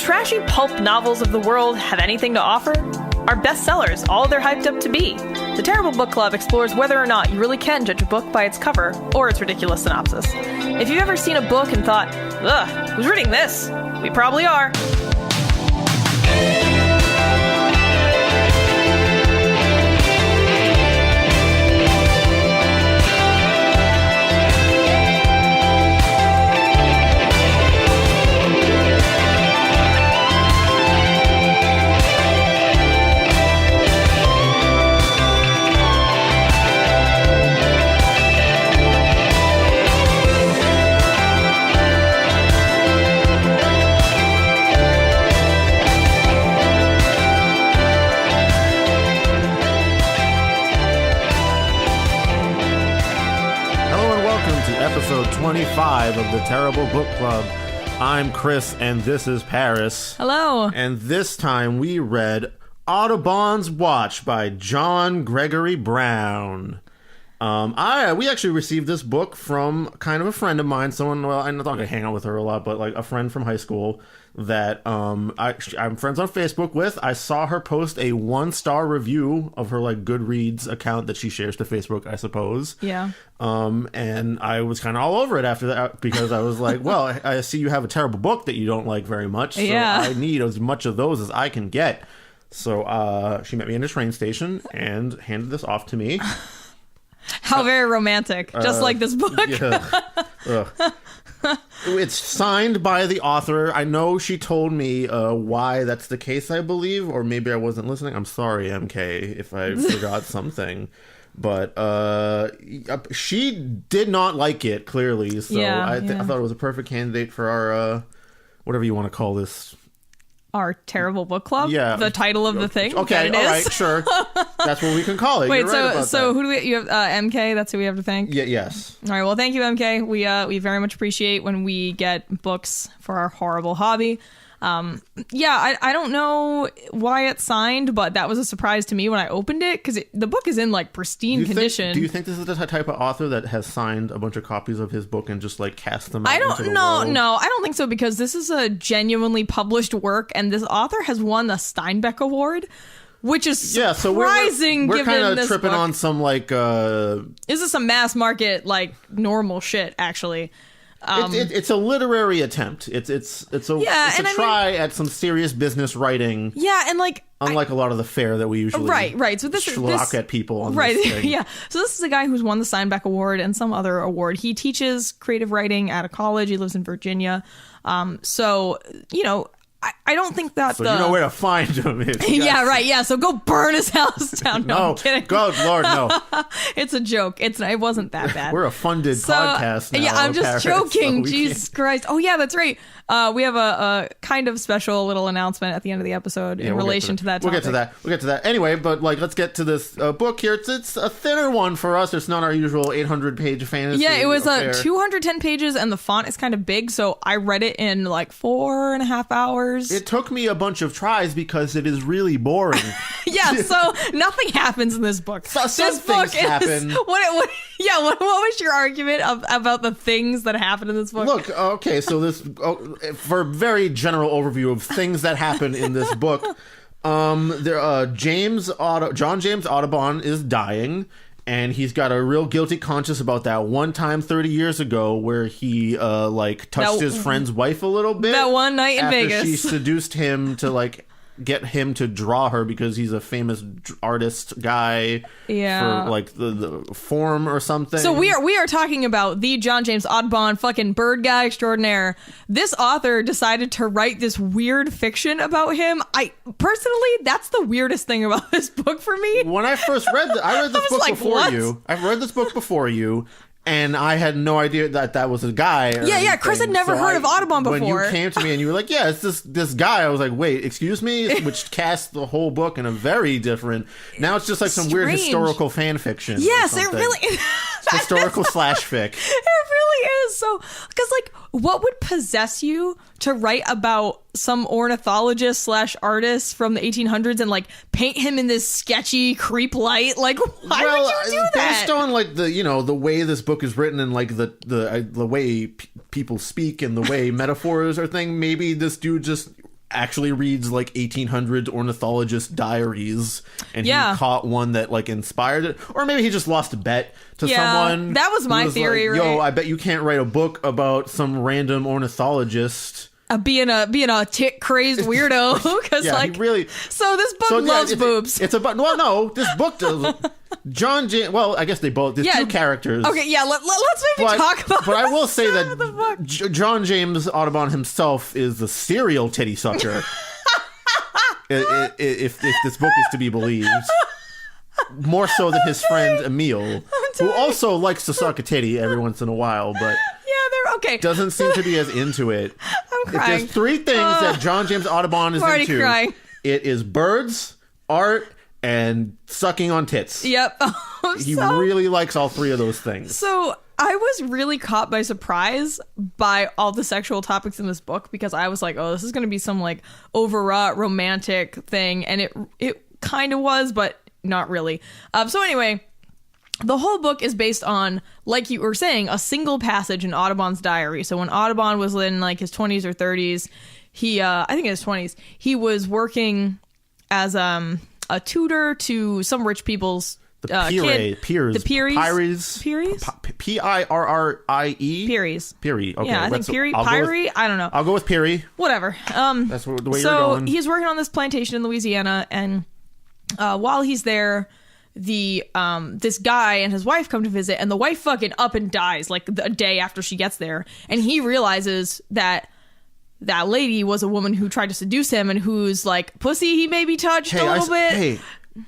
trashy pulp novels of the world have anything to offer? Are bestsellers all they're hyped up to be? The Terrible Book Club explores whether or not you really can judge a book by its cover or its ridiculous synopsis. If you've ever seen a book and thought, ugh, who's reading this? We probably are. Episode 25 of the Terrible Book Club. I'm Chris, and this is Paris. Hello. And this time we read Audubon's Watch by John Gregory Brown. We actually received this book from kind of a friend of mine, someone, well, I'm not going to hang out with her a lot, but like a friend from high school that I'm friends on Facebook with. I saw her post a 1-star review of her like Goodreads account that she shares to Facebook, I suppose. Yeah. And I was kind of all over it after that because I was like, well, I see you have a terrible book that you don't like very much, so yeah. I need as much of those as I can get. So she met me in a train station and handed this off to me. How very romantic. Just like this book. Yeah. It's signed by the author. I know she told me why that's the case, I believe, or maybe I wasn't listening. I'm sorry, MK, if I forgot something. But she did not like it, clearly. So I thought it was a perfect candidate for our, whatever you want to call this. Our Terrible Book Club? Yeah. The title of the thing? Okay, all right, sure. That's what we can call it. Wait, You're right about that. who do you have? MK, that's who we have to thank? Yeah, yes. All right, well, thank you, MK. We very much appreciate when we get books for our horrible hobby. I don't know why it's signed, but that was a surprise to me when I opened it, because the book is in like pristine condition. Do you think this is the type of author that has signed a bunch of copies of his book and just like cast them out I into the don't world? No, I don't think so, because this is a genuinely published work, and this author has won the Steinbeck Award, which is surprising. We're given kind of this tripping book. On some like Is this some mass market like normal shit? Actually. It's a literary attempt. It's a try at some serious business writing. Yeah, and like unlike a lot of the fare that we usually right. So this schlock at people on right. This thing. Yeah. So this is a guy who's won the Steinbeck Award and some other award. He teaches creative writing at a college. He lives in Virginia. So you know. I don't think that you know where to find him. Yeah, right. Yeah, so go burn his house down. No, I'm kidding. God, Lord, no. It's a joke. It wasn't that bad. We're a funded podcast now. Yeah, I'm just joking. So Jesus Christ. Oh, yeah, that's right. We have a kind of special little announcement at the end of the episode in relation to that topic. We'll get to that. Anyway, but like, let's get to this book here. It's a thinner one for us. It's not our usual 800-page fantasy. Yeah, it was 210 pages, and the font is kind of big, so I read it in like 4.5 hours. It took me a bunch of tries because it is really boring. Yeah, so nothing happens in this book. Some things happen. What was your argument about the things that happen in this book? Look, okay, so this for a very general overview of things that happen in this book, John James Audubon is dying. And he's got a real guilty conscience about that one time 30 years ago where he touched his friend's wife a little bit. That one night in Vegas. She seduced him to like get him to draw her because he's a famous artist guy for like the form or something. So we are talking about the John James Audubon, fucking bird guy extraordinaire. This author decided to write this weird fiction about him. Personally, that's the weirdest thing about this book for me. When I first read I read this book like, before what? you. I've read this book before you. And I had no idea that was a guy. Yeah. Chris had never heard of Audubon before. When you came to me and you were like, yeah, it's this guy. I was like, wait, excuse me? Which cast the whole book in a very different... Now it's just like some weird historical fan fiction. Yes, it really... Historical slash fic. It really is. So, because like, what would possess you to write about some ornithologist slash artist from the 1800s and like paint him in this sketchy creep light? Like, why would you do that? Based on like the way this book is written and like the way people speak and the way metaphors are thing, maybe this dude just actually reads like 1800s ornithologist diaries, and he caught one that like inspired it, or maybe he just lost a bet to someone. That was my theory. Like, right? Yo, I bet you can't write a book about some random ornithologist. Being a tit crazed weirdo, because he really. So this book loves boobs. It's about no, this book does. John James. Well, I guess they both. There's two characters. Okay, yeah. Let's maybe talk about. But I will say that John James Audubon himself is the serial titty sucker. if this book is to be believed, more so than his friend Emile, who also likes to suck a titty every once in a while, but. They're okay. Doesn't seem to be as into it. I'm crying. If there's three things that John James Audubon is into, crying. It is birds, art, and sucking on tits. Yep. He really likes all three of those things. So I was really caught by surprise by all the sexual topics in this book, because I was like, oh, this is going to be some like overwrought romantic thing. And it kind of was, but not really. So anyway, the whole book is based on, like you were saying, a single passage in Audubon's diary. So when Audubon was in like his 20s or 30s, he, I think in his 20s, he was working as a tutor to some rich people's Peeries. The Peeries. Peeries. P-I-R-R-I-E? Peeries. Peary. Okay. Yeah, I think Peary. I don't know. I'll go with Peary. Whatever. That's the way you're going. So he's working on this plantation in Louisiana, and while he's there, this guy and his wife come to visit, and the wife fucking up and dies like a day after she gets there, and he realizes that that lady was a woman who tried to seduce him, and whose like pussy he maybe touched a little bit. Hey,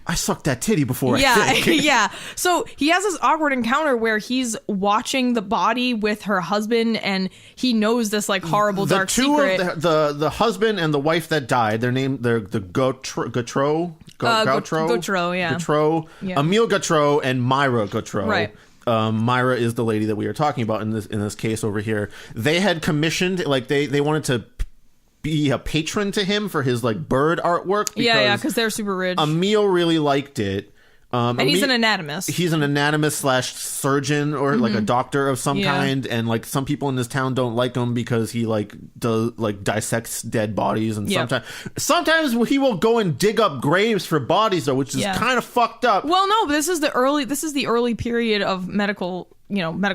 I sucked that titty before. Yeah, I think. yeah. So he has this awkward encounter where he's watching the body with her husband, and he knows this like horrible dark secret. The husband and the wife that died, they're the Gautreaux. Gautreaux, yeah. Gautreaux. Yeah. Emile Gautreaux and Myra Gautreaux. Right. Myra is the lady that we are talking about in this case over here. They had commissioned, like they wanted to be a patron to him for his like bird artwork. Because they're super rich. Emile really liked it. And he's an anatomist. He's an anatomist / surgeon, or like a doctor of some kind. And like some people in this town don't like him because he like dissects dead bodies, and sometimes he will go and dig up graves for bodies, though, which is kind of fucked up. Well, no, but this is the early period of medical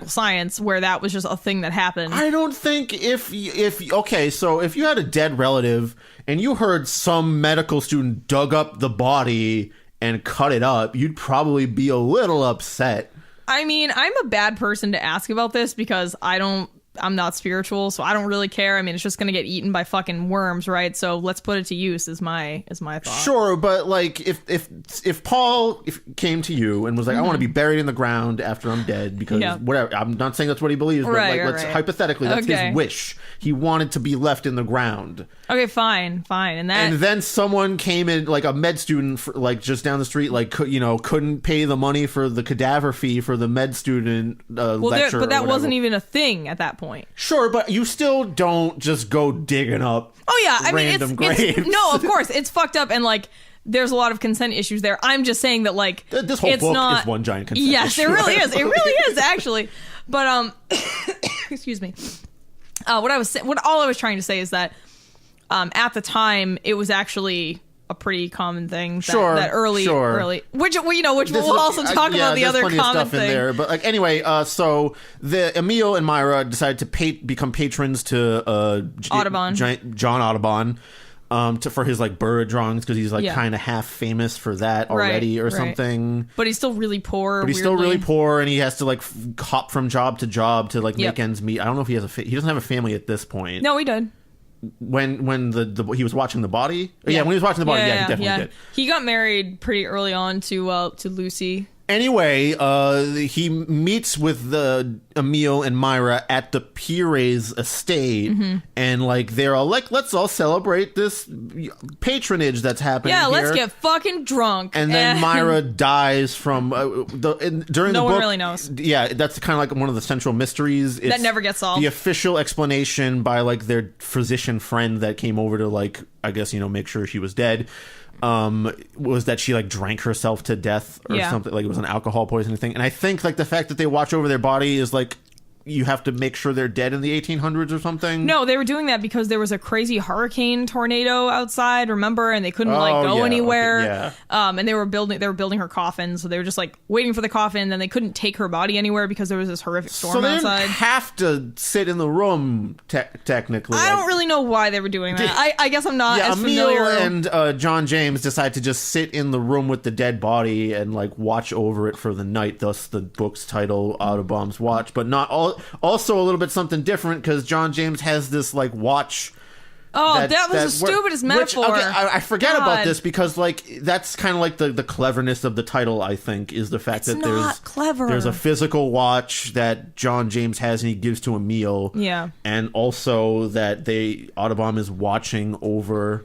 science where that was just a thing that happened. I don't think so if you had a dead relative and you heard some medical student dug up the body and cut it up, you'd probably be a little upset. I mean, I'm a bad person to ask about this because I'm not spiritual, so I don't really care. I mean, it's just going to get eaten by fucking worms, right? So let's put it to use is my thought. Sure, but like if Paul came to you and was like, I want to be buried in the ground after I'm dead because whatever, I'm not saying that's what he believes, but hypothetically, that's his wish. He wanted to be left in the ground. Okay, fine. And then someone came in, like a med student, like just down the street, like couldn't pay the money for the cadaver fee for the med student lecture. But that wasn't even a thing at that point. Sure, but you still don't just go digging up. Oh yeah, I mean random graves. No, of course it's fucked up, and like there's a lot of consent issues there. I'm just saying that like this whole book is one giant consent issue. Yes, it really is. It really is actually. But excuse me. All I was trying to say is that at the time it was actually a pretty common thing. That early, which we'll also talk about the other common thing. In there. But like anyway, so the Emile and Myra decided to become patrons to Audubon, John Audubon, for his like bird drawings because he's like kind of half famous for that already or something. But he's still really poor. And he has to like hop from job to job to like make ends meet. I don't know if he has he doesn't have a family at this point. No, he did. When he was watching the body, when he was watching the body, he definitely did. He got married pretty early on to Lucy. Anyway, he meets with Emile and Myra at the Peeries estate, and like they're all like, "Let's all celebrate this patronage that's happening." Yeah, let's get fucking drunk. And then Myra dies from during the book. No one really knows. Yeah, that's kind of like one of the central mysteries. That never gets solved. The official explanation by like their physician friend that came over to like, I guess make sure she was dead. Was that she like drank herself to death or something, like it was an alcohol poisoning thing. And I think like the fact that they watch over their body is like you have to make sure they're dead in the 1800s or something? No, they were doing that because there was a crazy hurricane tornado outside, remember? And they couldn't go anywhere. Okay, yeah. And they were building her coffin, so they were just like waiting for the coffin, then they couldn't take her body anywhere because there was this horrific storm outside. So they didn't have to sit in the room technically. I don't really know why they were doing that. I guess I'm not as familiar. Emil and John James decide to just sit in the room with the dead body and like watch over it for the night, thus the book's title, Audubon's Watch, but not all. Also, a little bit something different because John James has this like watch. Oh, that was the stupidest metaphor. I forget about this because like that's kind of like the cleverness of the title. I think is the fact that there's a physical watch that John James has and he gives to Emil. Yeah, and also that Audubon is watching over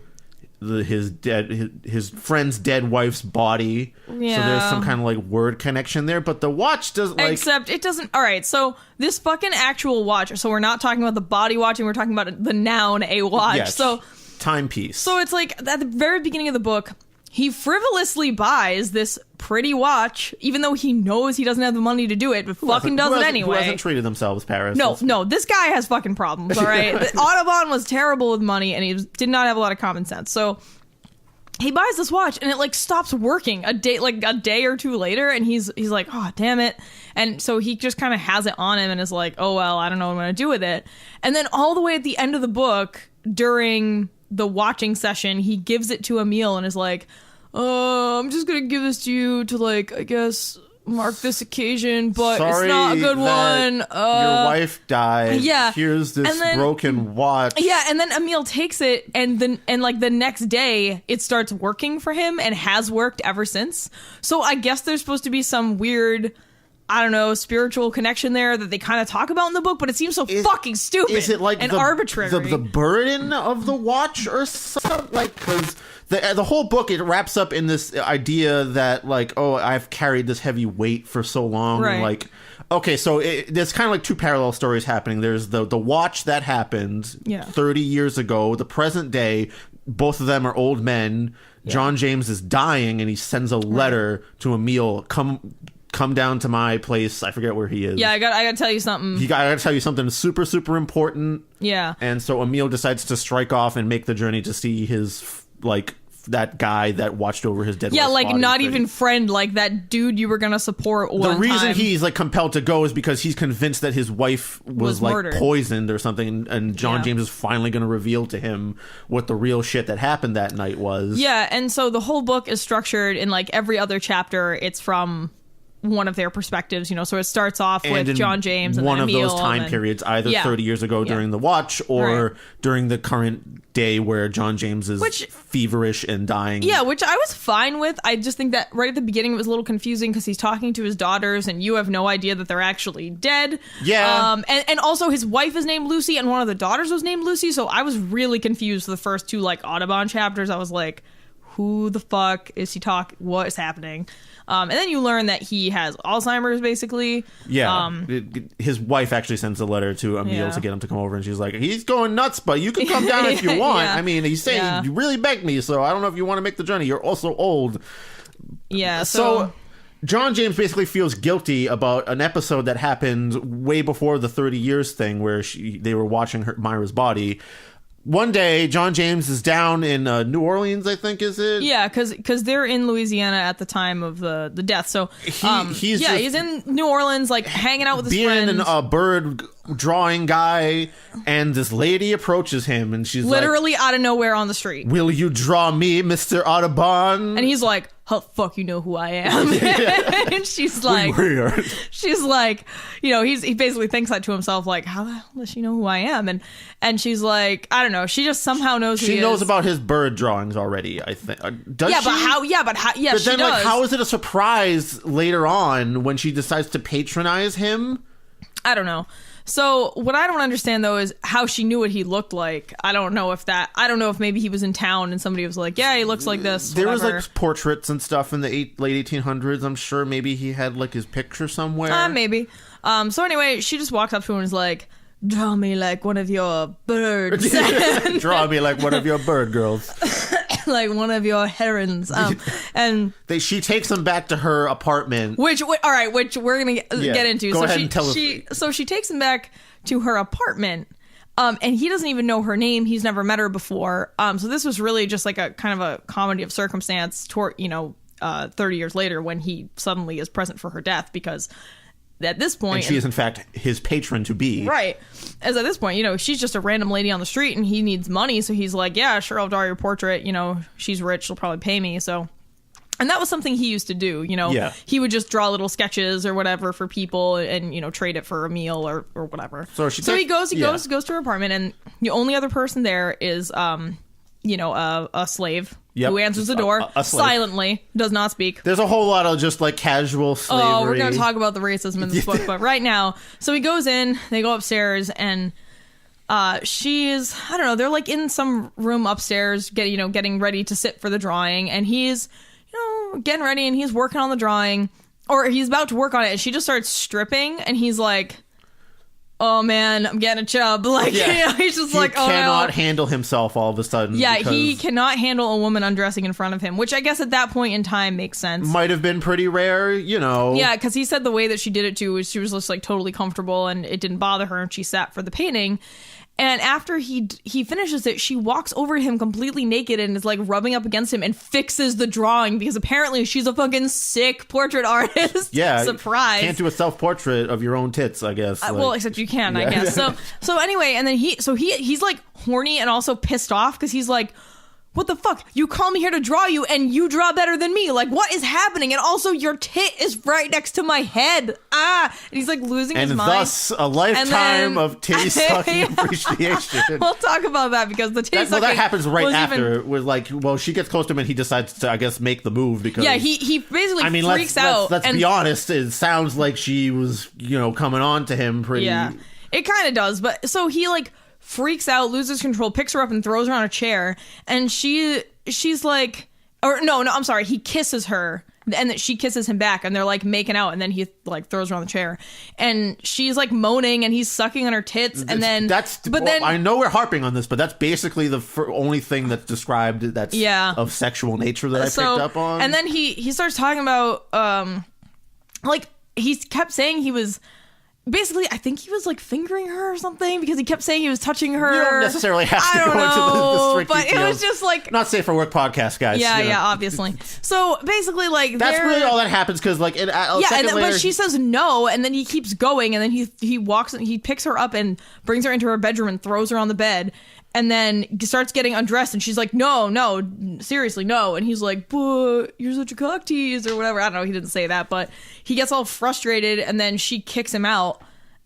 his friend's dead wife's body. Yeah. So there's some kind of like word connection there, but the watch doesn't like... Except it doesn't... Alright, so this fucking actual watch, so we're not talking about the body watching, we're talking about the noun, a watch. Yes. So timepiece. So it's like, at the very beginning of the book, he frivolously buys this pretty watch, even though he knows he doesn't have the money to do it, but fucking does it anyway. Who hasn't treated themselves, Paris? No, this guy has fucking problems, alright? Audubon was terrible with money, and he did not have a lot of common sense, so... He buys this watch and it like stops working a day or two later, and he's like, oh damn it. And so he just kind of has it on him and is like, oh well, I don't know what I'm gonna do with it. And then all the way at the end of the book, during the watching session, he gives it to Emil and is like, I'm just gonna give this to you to like, I guess, mark this occasion, but it's not a good one. Your wife died. Yeah. Here's this broken watch. Yeah, and then Emil takes it, and like the next day, it starts working for him and has worked ever since. So I guess there's supposed to be some weird, I don't know, spiritual connection there that they kind of talk about in the book, but it seems so fucking stupid. Is it like arbitrary? The burden of the watch or something? Like, because the whole book, it wraps up in this idea that like, oh, I've carried this heavy weight for so long. Right. And like, okay, so there's kind of like two parallel stories happening. There's the watch that happened 30 years ago, the present day. Both of them are old men. Yeah. John James is dying, and he sends a letter to Emil. Come down to my place. I forget where he is. Yeah, I got to tell you something. I got to tell you something super, super important. Yeah. And so Emil decides to strike off and make the journey to see his, like, that guy that watched over his dead wife's like body not thing. even friend, like that dude you were gonna support one time. The reason he's like compelled to go is because he's convinced that his wife was like murdered, poisoned or something, and John James is finally going to reveal to him what the real shit that happened that night was. Yeah, and so the whole book is structured in like every other chapter, it's from one of their perspectives, you know, so it starts off with John James and one of Emil, those time periods, either 30 years ago during the watch or during the current day where John James is feverish and dying. Yeah, which I was fine with. I just think that right at the beginning it was a little confusing because he's talking to his daughters and you have no idea that they're actually dead. Yeah. And also his wife is named Lucy and one of the daughters was named Lucy, so I was really confused for the first two like Audubon chapters. I was like, who the fuck is he talking? What is happening? And then you learn that he has Alzheimer's, basically. Yeah. His wife actually sends a letter to Emil to get him to come over, and she's like, he's going nuts, but you can come down if you want. I mean, he's saying, you really begged me, so I don't know if you want to make the journey. You're also old. Yeah, so John James basically feels guilty about an episode that happened way before the 30 years thing where they were watching Myra's body. One day, John James is down in New Orleans, I think, is it? Yeah, because they're in Louisiana at the time of the death. So he's in New Orleans, like hanging out with his friends. Being a bird drawing guy, and this lady approaches him, and she's literally out of nowhere on the street. Will you draw me, Mr. Audubon? And he's like, oh, fuck, you know who I am. And she's like, you know, he basically thinks that to himself, like, how the hell does she know who I am? And she's like, I don't know, she just somehow knows who he is. She knows about his bird drawings already, I think. Does she? But how? But then, she does. Like, how is it a surprise later on when she decides to patronize him? I don't know. So what I don't understand though is how she knew what he looked like. I don't know if maybe he was in town and somebody was like, yeah, he looks like this. There was like portraits and stuff in the late 1800s. I'm sure maybe he had like his picture somewhere. Maybe. So anyway, she just walks up to him and is like, draw me like one of your birds. Draw me like one of your bird girls. like one of your herons. And she takes him back to her apartment. Which we're gonna get into. Go So ahead and tell us. So she takes him back to her apartment. And he doesn't even know her name. He's never met her before. So this was really just like a kind of a comedy of circumstance 30 years later when he suddenly is present for her death, because at this point... And she is, in fact, his patron to be. Right. As at this point, she's just a random lady on the street and he needs money. So he's like, yeah, sure, I'll draw your portrait. She's rich. She'll probably pay me. So... And that was something he used to do, Yeah. He would just draw little sketches or whatever for people and, trade it for a meal or whatever. So he goes to her apartment, and the only other person there is, a slave who answers the door silently, does not speak. There's a whole lot of just like casual slavery. Oh, we're going to talk about the racism in this book, but right now, so he goes in, they go upstairs, and she's, I don't know, they're like in some room upstairs, getting ready to sit for the drawing, and he's, getting ready, and he's working on the drawing, or he's about to work on it, and she just starts stripping, and he's like, oh man, I'm getting a chub. Like, he's just like, oh no. He cannot handle himself all of a sudden. Yeah, he cannot handle a woman undressing in front of him, which I guess at that point in time makes sense. Might have been pretty rare, Yeah, because he said the way that she did it too was she was just like totally comfortable, and it didn't bother her, and she sat for the painting. And after he finishes it, she walks over to him completely naked and is like rubbing up against him and fixes the drawing, because apparently she's a fucking sick portrait artist. Yeah. Surprise. Can't do a self-portrait of your own tits, I guess. Well, except you can, I guess. So anyway, and then he's like horny and also pissed off, because he's like, what the fuck? You call me here to draw you, and you draw better than me. Like, what is happening? And also, your tit is right next to my head. And he's like losing his mind. And thus, a lifetime of titty sucking appreciation. We'll talk about that, because the titty sucking... Well, that happens right after. With like, she gets close to him, and he decides to, I guess, make the move, because... Yeah, he basically freaks out. Let's be honest. It sounds like she was, coming on to him pretty... Yeah, it kind of does. But so he like... freaks out, loses control, picks her up and throws her on a chair, and she's like, or no, I'm sorry, he kisses her, and that she kisses him back, and they're like making out, and then he like throws her on the chair, and she's like moaning, and he's sucking on her tits, and then I know we're harping on this, but that's basically the only thing that's described that's of sexual nature that I picked up on. And then he starts talking about like he kept saying he was. Basically, I think he was like fingering her or something, because he kept saying he was touching her. You don't necessarily have to go into the strict but details. It was just like not safe for work podcast, guys. Yeah, obviously. So basically, like that's really all that happens, because like but she says no, and then he keeps going, and then he walks and he picks her up and brings her into her bedroom and throws her on the bed. And then starts getting undressed, and she's like, no, seriously, no. And he's like, but you're such a cock tease, or whatever. I don't know, he didn't say that, but he gets all frustrated, and then she kicks him out,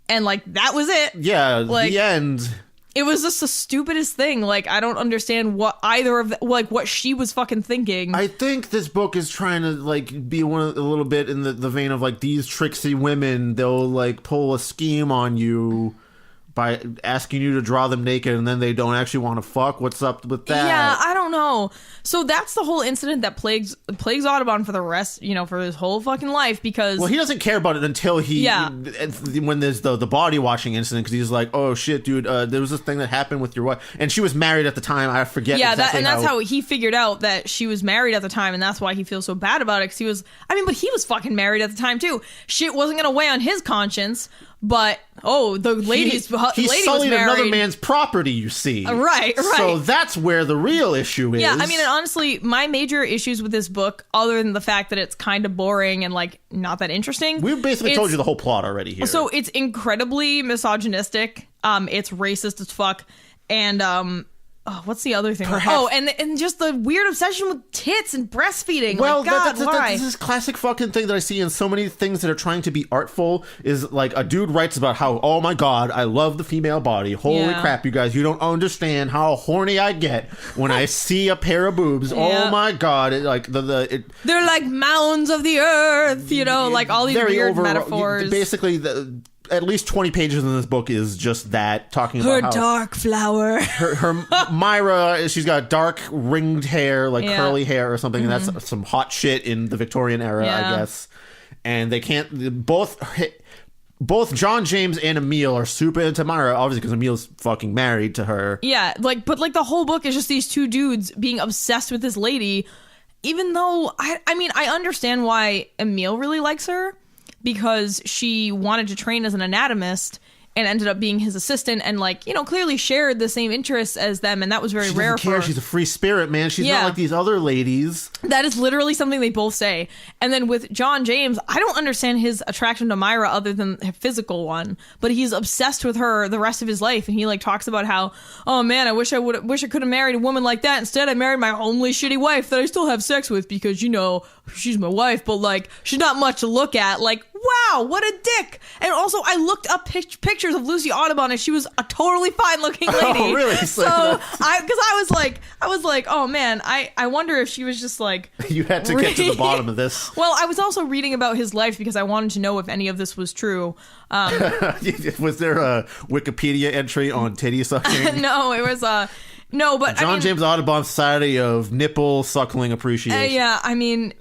and like, that was it. Yeah, like, the end. It was just the stupidest thing. Like, I don't understand what either of what she was fucking thinking. I think this book is trying to like be a little bit in the vein of like, these tricksy women, they'll like pull a scheme on you by asking you to draw them naked, and then they don't actually want to fuck. What's up with that? Yeah, I don't know. So that's the whole incident that plagues Audubon for the rest, for his whole fucking life, because... Well, he doesn't care about it until when there's the body washing incident, because he's like, oh shit, dude, there was this thing that happened with your wife, and she was married at the time. I forget exactly that's how he figured out that she was married at the time, and that's why he feels so bad about it, because he was... but he was fucking married at the time, too. Shit wasn't gonna weigh on his conscience. But the ladies, he sullied another man's property. You see, right. So that's where the real issue is. Yeah, and honestly, my major issues with this book, other than the fact that it's kind of boring and like not that interesting, we've basically told you the whole plot already here. So it's incredibly misogynistic. It's racist as fuck, and what's the other thing? Perhaps, and just the weird obsession with tits and breastfeeding. Well, like, God, why? This is classic fucking thing that I see in so many things that are trying to be artful. Is like a dude writes about how, oh my god, I love the female body. Holy crap, you guys, you don't understand how horny I get when I see a pair of boobs. Oh my god, they're like mounds of the earth. Like all these weird metaphors. Basically, at least 20 pages in this book is just that, talking about her dark flower. Her Myra, she's got dark ringed hair, like curly hair or something, and that's some hot shit in the Victorian era, I guess. And they can't both both John James and Emil are super into Myra, obviously because Emil's fucking married to her. Yeah, like, but like the whole book is just these two dudes being obsessed with this lady, even though I mean I understand why Emil really likes her, because she wanted to train as an anatomist and ended up being his assistant, and like, you know, clearly shared the same interests as them, and that was very rare for her. She's a free spirit, man. She's not like these other ladies. That is literally something they both say. And then with John James, I don't understand his attraction to Myra other than a physical one, but he's obsessed with her the rest of his life, and he like talks about how, oh man, I wish I could have married a woman like that. Instead, I married my only shitty wife that I still have sex with because, you know, she's my wife, but like she's not much to look at. Like, wow, what a dick. And also, I looked up pictures of Lucy Audubon, and she was a totally fine-looking lady. Oh, really? So, I was like, oh man, I wonder if she was just like... You had to get to the bottom of this. Well, I was also reading about his life because I wanted to know if any of this was true. Was there a Wikipedia entry on titty sucking? No, it was... No, but John James Audubon Society of Nipple Suckling Appreciation. Yeah, I mean...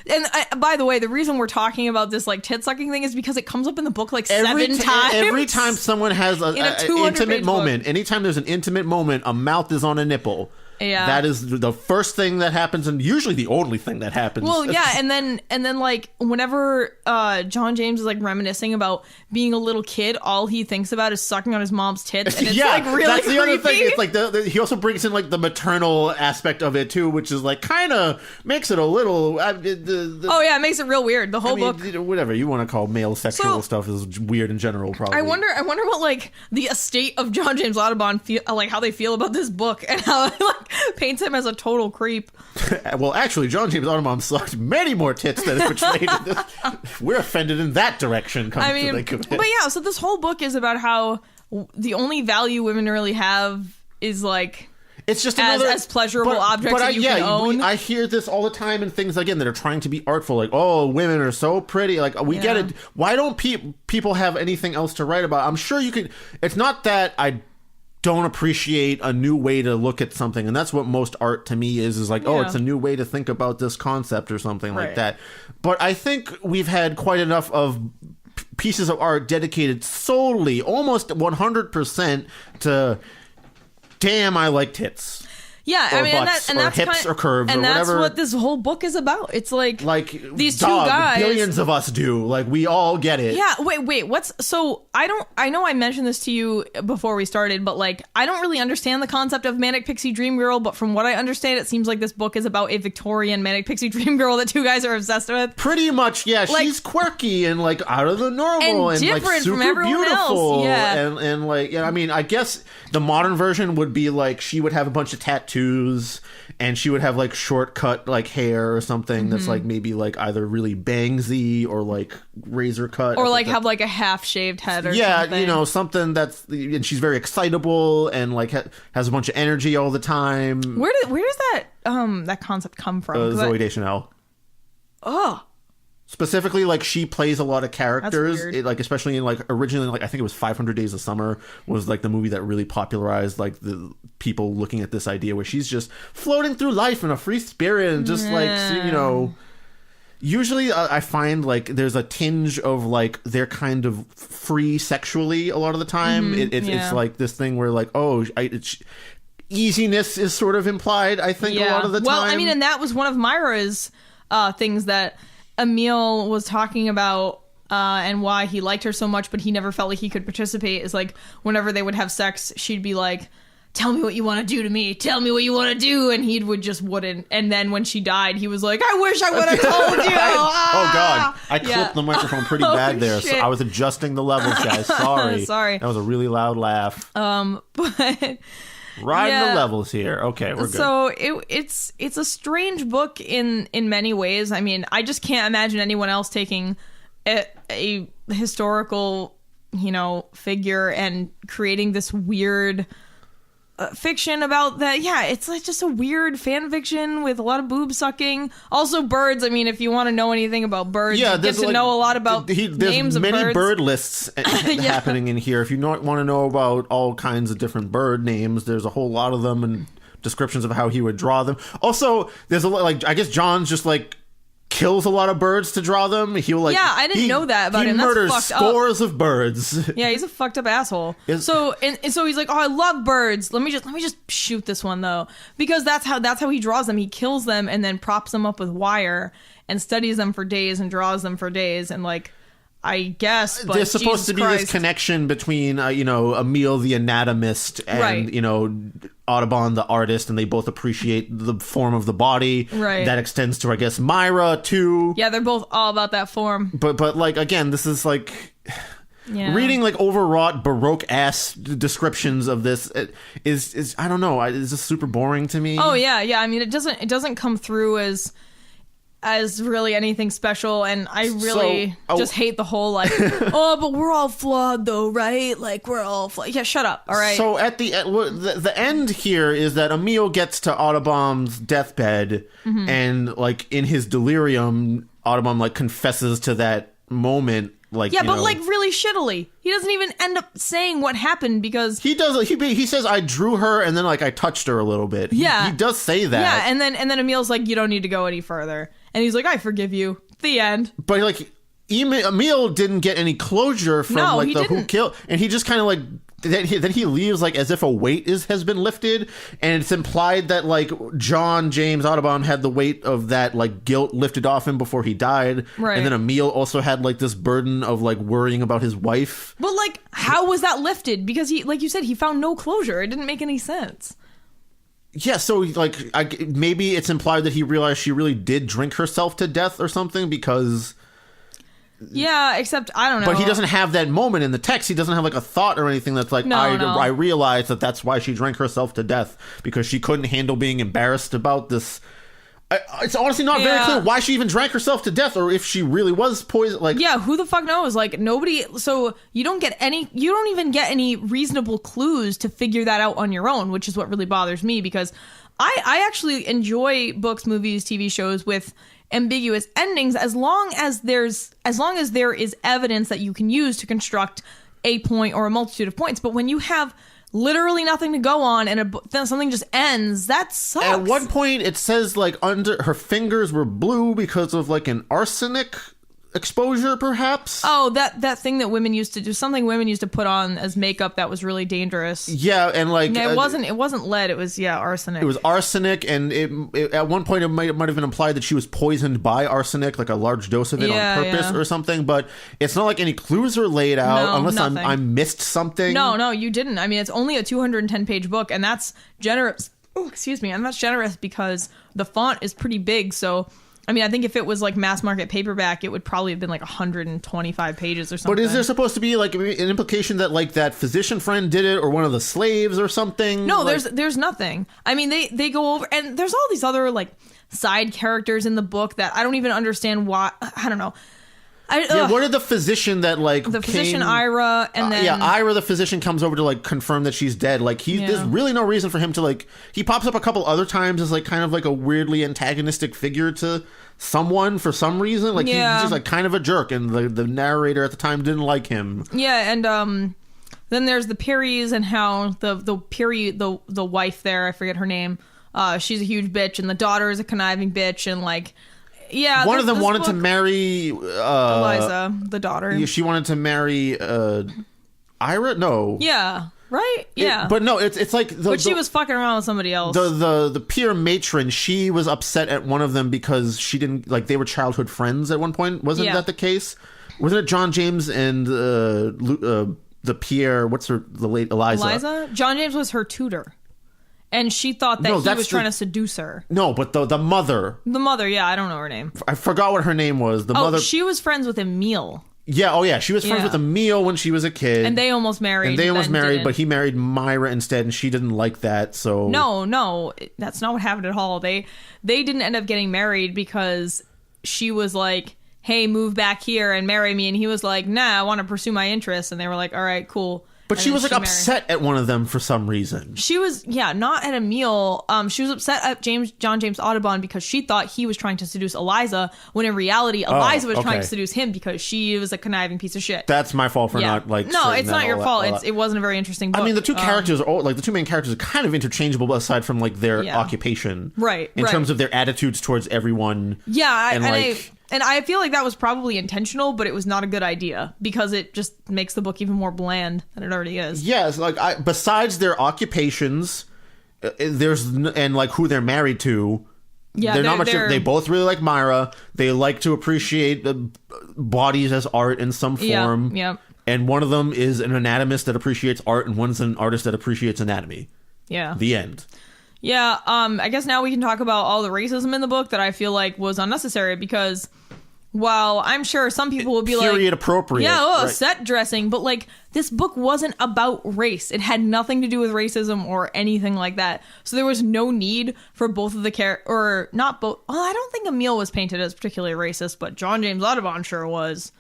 And by the way, the reason we're talking about this like tit sucking thing is because it comes up in the book like seven times. Every time someone has an intimate moment, book. Anytime there's an intimate moment, a mouth is on a nipple. Yeah, that is the first thing that happens, and usually the only thing that happens. Well, yeah, and then like whenever John James is like reminiscing about being a little kid, all he thinks about is sucking on his mom's tits, and it's like really that's the creepy. other thing. It's like he also brings in like the maternal aspect of it too, which is like kind of makes it a little. Oh yeah, it makes it real weird. The whole book, whatever you want to call male sexual stuff, is weird in general. Probably. I wonder what like the estate of John James Audubon feel like, how they feel about this book, and how like paints him as a total creep. Well, actually, John James Audubon sucked many more tits than is portrayed in this. We're offended in that direction. But yeah, so this whole book is about how the only value women really have is like it's just as pleasurable objects that you can own. I hear this all the time in things again that are trying to be artful, like, oh, women are so pretty. Like, we get it. Why don't people have anything else to write about? I'm sure you could. It's not that I don't appreciate a new way to look at something, and that's what most art to me is like, oh, it's a new way to think about this concept or something like that. But I think we've had quite enough of pieces of art dedicated solely, almost 100% to damn, I like tits. Yeah, or I mean, butts, and that's hips or curves and or that's whatever. what this whole book is about. It's like these two dog, guys. Billions of us do. Like, we all get it. Yeah. Wait. I know I mentioned this to you before we started, but like, I don't really understand the concept of manic pixie dream girl. But from what I understand, it seems like this book is about a Victorian manic pixie dream girl that two guys are obsessed with. Pretty much, yeah. Like, she's quirky and like out of the normal and different like super from everyone beautiful. Else. Yeah. And like, yeah. I mean, I guess the modern version would be like she would have a bunch of tattoos. And she would have like shortcut like hair or something that's like maybe like either really bangsy or like razor cut or like have like a half shaved head or something. Yeah, you know, something that's, and she's very excitable and like has a bunch of energy all the time. Where does that concept come from? Zooey Deschanel. Oh. Specifically, like, she plays a lot of characters, like, especially in, like, originally, like, I think it was 500 Days of Summer was, like, the movie that really popularized, like, the people looking at this idea where she's just floating through life in a free spirit and just, like, you know, usually I find, like, there's a tinge of, like, they're kind of free sexually a lot of the time. It's, like, this thing where, like, easiness is sort of implied, I think, a lot of the time. Well, I mean, and that was one of Myra's things that Emil was talking about and why he liked her so much, but he never felt like he could participate, is like whenever they would have sex, she'd be like, tell me what you want to do to me. Tell me what you want to do. And he wouldn't. And then when she died, he was like, I wish I would have told you. Oh, God. I clipped the microphone pretty bad there. So I was adjusting the levels, guys. Sorry. That was a really loud laugh. But... Riding the levels here. Okay, we're good. So it's a strange book in many ways. I mean, I just can't imagine anyone else taking a historical, you know, figure and creating this weird fiction about that. Yeah, it's like just a weird fan fiction with a lot of boob sucking. Also birds. I mean, if you want to know anything about birds, you get to know a lot about names of birds. There's many bird lists happening in here. If you want to know about all kinds of different bird names, there's a whole lot of them and descriptions of how he would draw them. Also, there's a lot, like, I guess John's just like kills a lot of birds to draw them. He will like Yeah, I didn't know that about him. He That's murders fucked up. scores of birds. Yeah, he's a fucked up asshole. So he's like, oh, I love birds. Let me just shoot this one though, because that's how he draws them. He kills them and then props them up with wire and studies them for days and draws them for days and like. I guess, but there's supposed Jesus to be Christ. this connection between, Emile the anatomist and, Right. Audubon the artist, and they both appreciate the form of the body. Right. That extends to, I guess, Myra, too. Yeah, they're both all about that form. But like, again, this is like... Yeah. Reading like overwrought Baroque-ass descriptions of this is I don't know, it's just super boring to me. Oh, yeah. I mean, it doesn't come through as really anything special, and I really just hate the whole like oh, but we're all flawed though, right? Like we're all flawed. Yeah, shut up. All right. So at the end here is that Emile gets to Audubon's deathbed, and like in his delirium, Audubon like confesses to that moment. Like, yeah, but like really shittily. He doesn't even end up saying what happened because he does. He says, "I drew her," and then like I touched her a little bit. Yeah, he does say that. Yeah, and then Emile's like, "You don't need to go any further," and he's like, "I forgive you." The end. But like Emile didn't get any closure from like the who killed, and he just kind of like. Then he leaves like as if a weight has been lifted, and it's implied that like John James Audubon had the weight of that like guilt lifted off him before he died, right? And then Emile also had like this burden of like worrying about his wife. But like, how was that lifted? Because he, like you said, he found no closure. It didn't make any sense. Yeah, so like maybe it's implied that he realized she really did drink herself to death or something because. Yeah, except I don't know. But he doesn't have that moment in the text. He doesn't have like a thought or anything that's like, I realized that's why she drank herself to death because she couldn't handle being embarrassed about this. It's honestly not very clear why she even drank herself to death or if she really was poisoned. Like, yeah, who the fuck knows? Like nobody. So you don't even get any reasonable clues to figure that out on your own, which is what really bothers me because I actually enjoy books, movies, TV shows with ambiguous endings as long as there is evidence that you can use to construct a point or a multitude of points. But when you have literally nothing to go on and then something just ends, that sucks. At one point it says like under her fingers were blue because of like an arsenic exposure, perhaps. Oh, that thing that women used to do, something women used to put on as makeup that was really dangerous. Yeah, and like no, it wasn't lead. It was arsenic. It was arsenic, and it at one point it might have been implied that she was poisoned by arsenic, like a large dose of it on purpose or something. But it's not like any clues are laid out unless I missed something. No, you didn't. I mean, it's only a 210-page book, and that's generous. Oh, excuse me, and that's generous because the font is pretty big. So. I mean, I think if it was like mass market paperback, it would probably have been like 125 pages or something. But is there supposed to be like an implication that like that physician friend did it or one of the slaves or something? No, there's nothing. I mean, they go over and there's all these other like side characters in the book that I don't even understand why. I don't know. What did the physician that like the physician Ira and then Ira the physician comes over to like confirm that she's dead. Like there's really no reason for him to like he pops up a couple other times as like kind of like a weirdly antagonistic figure to someone for some reason. Like he's just like kind of a jerk, and the narrator at the time didn't like him. Yeah, and then there's the Perrys and how the Perry the wife there, I forget her name. She's a huge bitch, and the daughter is a conniving bitch, and like. Yeah, one of them wanted to marry Eliza, the daughter. She wanted to marry Ira. No. Yeah. Right. Yeah. But no, it's like. But she was fucking around with somebody else. The peer matron. She was upset at one of them because she didn't like. They were childhood friends at one point. Wasn't that the case? Wasn't it John James and the Pierre? What's the late Eliza? Eliza. John James was her tutor. And she thought that he was trying to seduce her. No, but the mother. The mother, yeah, I don't know her name. I forgot what her name was. The mother. She was friends with Emile. Yeah, she was friends with Emile when she was a kid. And they almost married. But he married Myra instead, and she didn't like that, so... No, that's not what happened at all. They didn't end up getting married because she was like, hey, move back here and marry me. And he was like, nah, I want to pursue my interests. And they were like, all right, cool. But she was like upset at one of them for some reason. She was, not at Emil. She was upset at John James Audubon because she thought he was trying to seduce Eliza, when in reality, Eliza was trying to seduce him because she was a conniving piece of shit. That's my fault for not like. No, it's not your fault. It wasn't a very interesting book. I mean, the two characters, the two main characters, are kind of interchangeable aside from like their occupation, right? In terms of their attitudes towards everyone. Yeah, and I feel like that was probably intentional, but it was not a good idea because it just makes the book even more bland than it already is. Yes, besides their occupations, and like who they're married to. Yeah, they're not much. They both really like Myra. They like to appreciate bodies as art in some form. Yeah. And one of them is an anatomist that appreciates art, and one's an artist that appreciates anatomy. Yeah. The end. Yeah, I guess now we can talk about all the racism in the book that I feel like was unnecessary because while I'm sure some people will be period appropriate. Yeah, right. Set dressing, but like this book wasn't about race. It had nothing to do with racism or anything like that. So there was no need for both of the or not both. Well, I don't think Emil was painted as particularly racist, but John James Audubon sure was.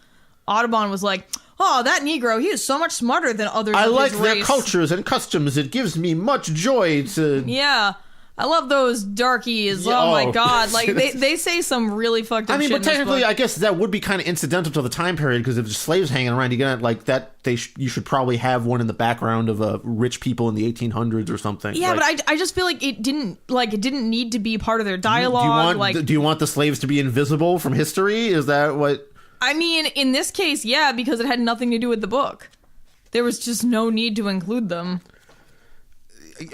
Audubon was like, oh, that Negro, he is so much smarter than others I of like his their race. cultures and customs. It gives me much joy to... Yeah. I love those darkies. Oh my God. Like, they say some really fucked up shit. But technically, I guess that would be kind of incidental to the time period because if there's slaves hanging around, you're gonna, like, that, you should probably have one in the background of rich people in the 1800s or something. Yeah, like, but I just feel like it didn't need to be part of their dialogue. Do you want the slaves to be invisible from history? Is that what... I mean, in this case, yeah, because it had nothing to do with the book. There was just no need to include them.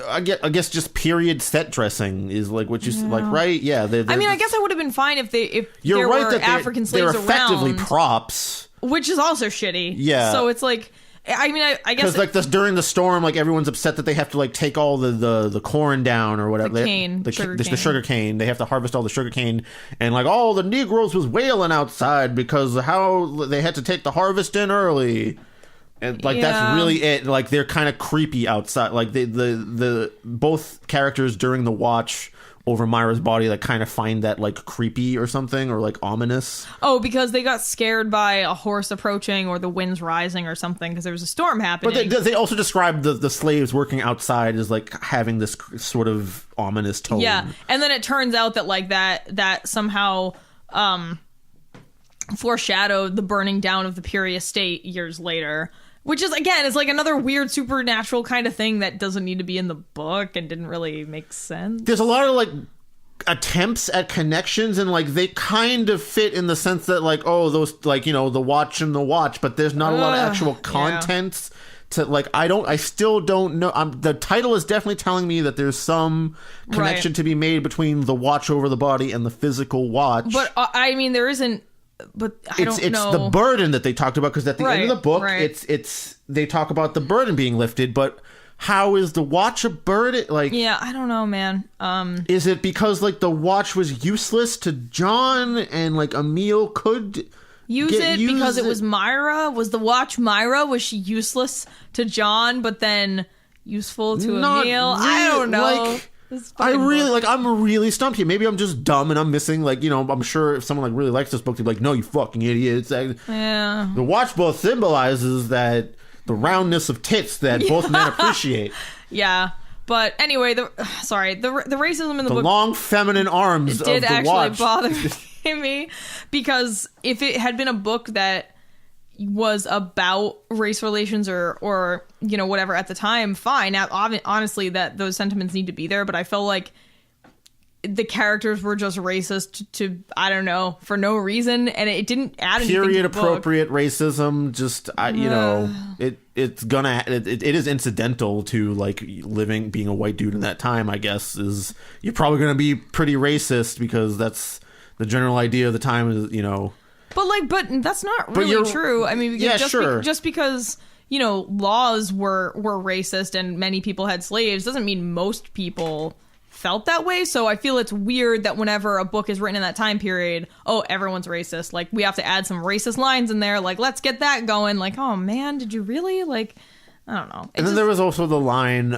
I guess just period set dressing is like what you like, right? Yeah. I mean, I guess I would have been fine if you're there right were that African slaves they're effectively around, props, which is also shitty. Yeah. So it's like, I mean, I guess because like during the storm, like everyone's upset that they have to like take all the corn down or whatever, the sugar cane. They have to harvest all the sugar cane, and like all the Negroes was wailing outside because how they had to take the harvest in early. And like that's really it. Like they're kind of creepy outside. Like the both characters during the watch over Myra's body like kind of find that like creepy or something or like ominous. Oh, because they got scared by a horse approaching or the winds rising or something because there was a storm happening. But they also described the slaves working outside as like having this sort of ominous tone. Yeah, and then it turns out that like that somehow foreshadowed the burning down of the Peoria Estate years later. Which is, again, it's like another weird supernatural kind of thing that doesn't need to be in the book and didn't really make sense. There's a lot of, like, attempts at connections, and, like, they kind of fit in the sense that, like, oh, those, like, you know, the watch and the watch, but there's not a lot of actual content to, like, I still don't know. The title is definitely telling me that there's some connection to be made between the watch over the body and the physical watch. But, I mean, there isn't... But I don't know. It's the burden that they talked about because at the end of the book, it's they talk about the burden being lifted. But how is the watch a burden? Like, yeah, I don't know, man. Is it because like the watch was useless to John and like Emil could use it because it was Myra? Was the watch Myra? Was she useless to John but then useful to Emil? Really, I don't know. Like, I'm really stumped here. Maybe I'm just dumb and I'm missing, like, you know, I'm sure if someone like really likes this book, they'd be like, no, you fucking idiots. Yeah. The watch both symbolizes that the roundness of tits that both men appreciate. Yeah. But anyway, the racism in the book. The long feminine arms of the watch. It did actually bother me because if it had been a book that was about race relations or you know whatever at the time, fine. Now, honestly, that those sentiments need to be there, but I felt like the characters were just racist to I don't know, for no reason, and it didn't add anything to the book. Period appropriate racism. Just you know, it is incidental to like being a white dude in that time. I guess is you're probably gonna be pretty racist because that's the general idea of the time. Is you know. But that's not really true. I mean, just because, you know, laws were racist and many people had slaves doesn't mean most people felt that way. So I feel it's weird that whenever a book is written in that time period, oh, everyone's racist. Like, we have to add some racist lines in there. Like, let's get that going. Like, oh, man, did you really? Like, I don't know. And then there was also the line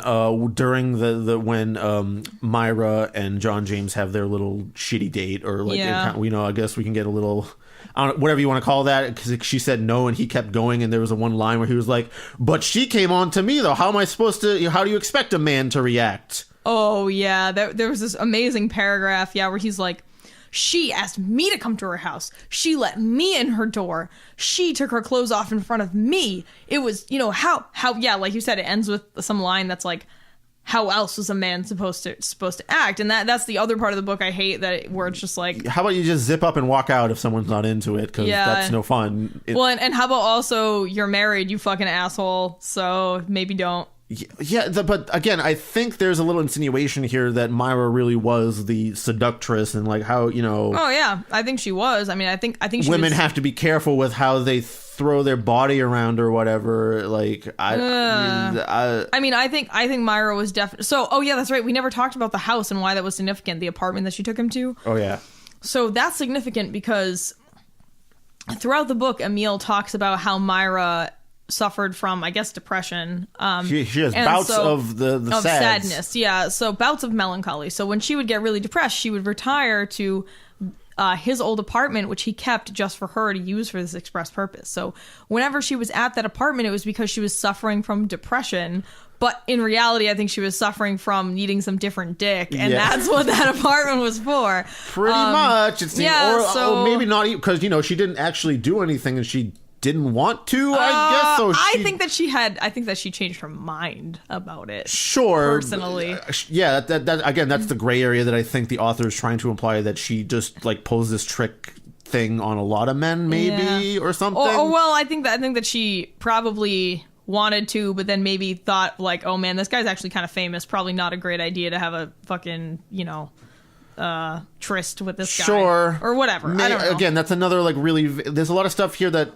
during the when Myra and John James have their little shitty date or like, you know, I guess we can get a little... whatever you want to call that, because she said no and he kept going, and there was a one line where he was like, but she came on to me though. How am I supposed to, how do you expect a man to react? Oh yeah, there was this amazing paragraph, where he's like, she asked me to come to her house. She let me in her door. She took her clothes off in front of me. It was, how, like you said, it ends with some line that's like, how else was a man supposed to act? And that's the other part of the book I hate, where it's just like, how about you just zip up and walk out if someone's not into it, because that's no fun. And how about also, you're married, you fucking asshole, so maybe don't. Yeah, but again, I think there's a little insinuation here that Myra really was the seductress, and like how, Oh yeah, I think she was. I mean, I think she women have to be careful with how they throw their body around or whatever. Like I think Myra was definitely. So, oh yeah, that's right. We never talked about the house and why that was significant. The apartment that she took him to. Oh yeah. So that's significant because throughout the book, Emile talks about how Myra suffered from, I guess, depression. She has bouts of sadness. Yeah, so bouts of melancholy. So when she would get really depressed, she would retire to his old apartment, which he kept just for her to use for this express purpose. So whenever she was at that apartment, it was because she was suffering from depression. But in reality, I think she was suffering from needing some different dick, and that's what that apartment was for. Pretty much. It seemed, or maybe not, because she didn't actually do anything, and she didn't want to, I guess. So I think that she changed her mind about it. Sure. Personally. Yeah, that again, that's the gray area that I think the author is trying to imply, that she just like pulls this trick thing on a lot of men, maybe, or something. Well, I think that she probably wanted to, but then maybe thought like, oh man, this guy's actually kind of famous. Probably not a great idea to have a fucking, tryst with this guy. Sure. Or whatever. I don't know. Again, that's another like really, there's a lot of stuff here that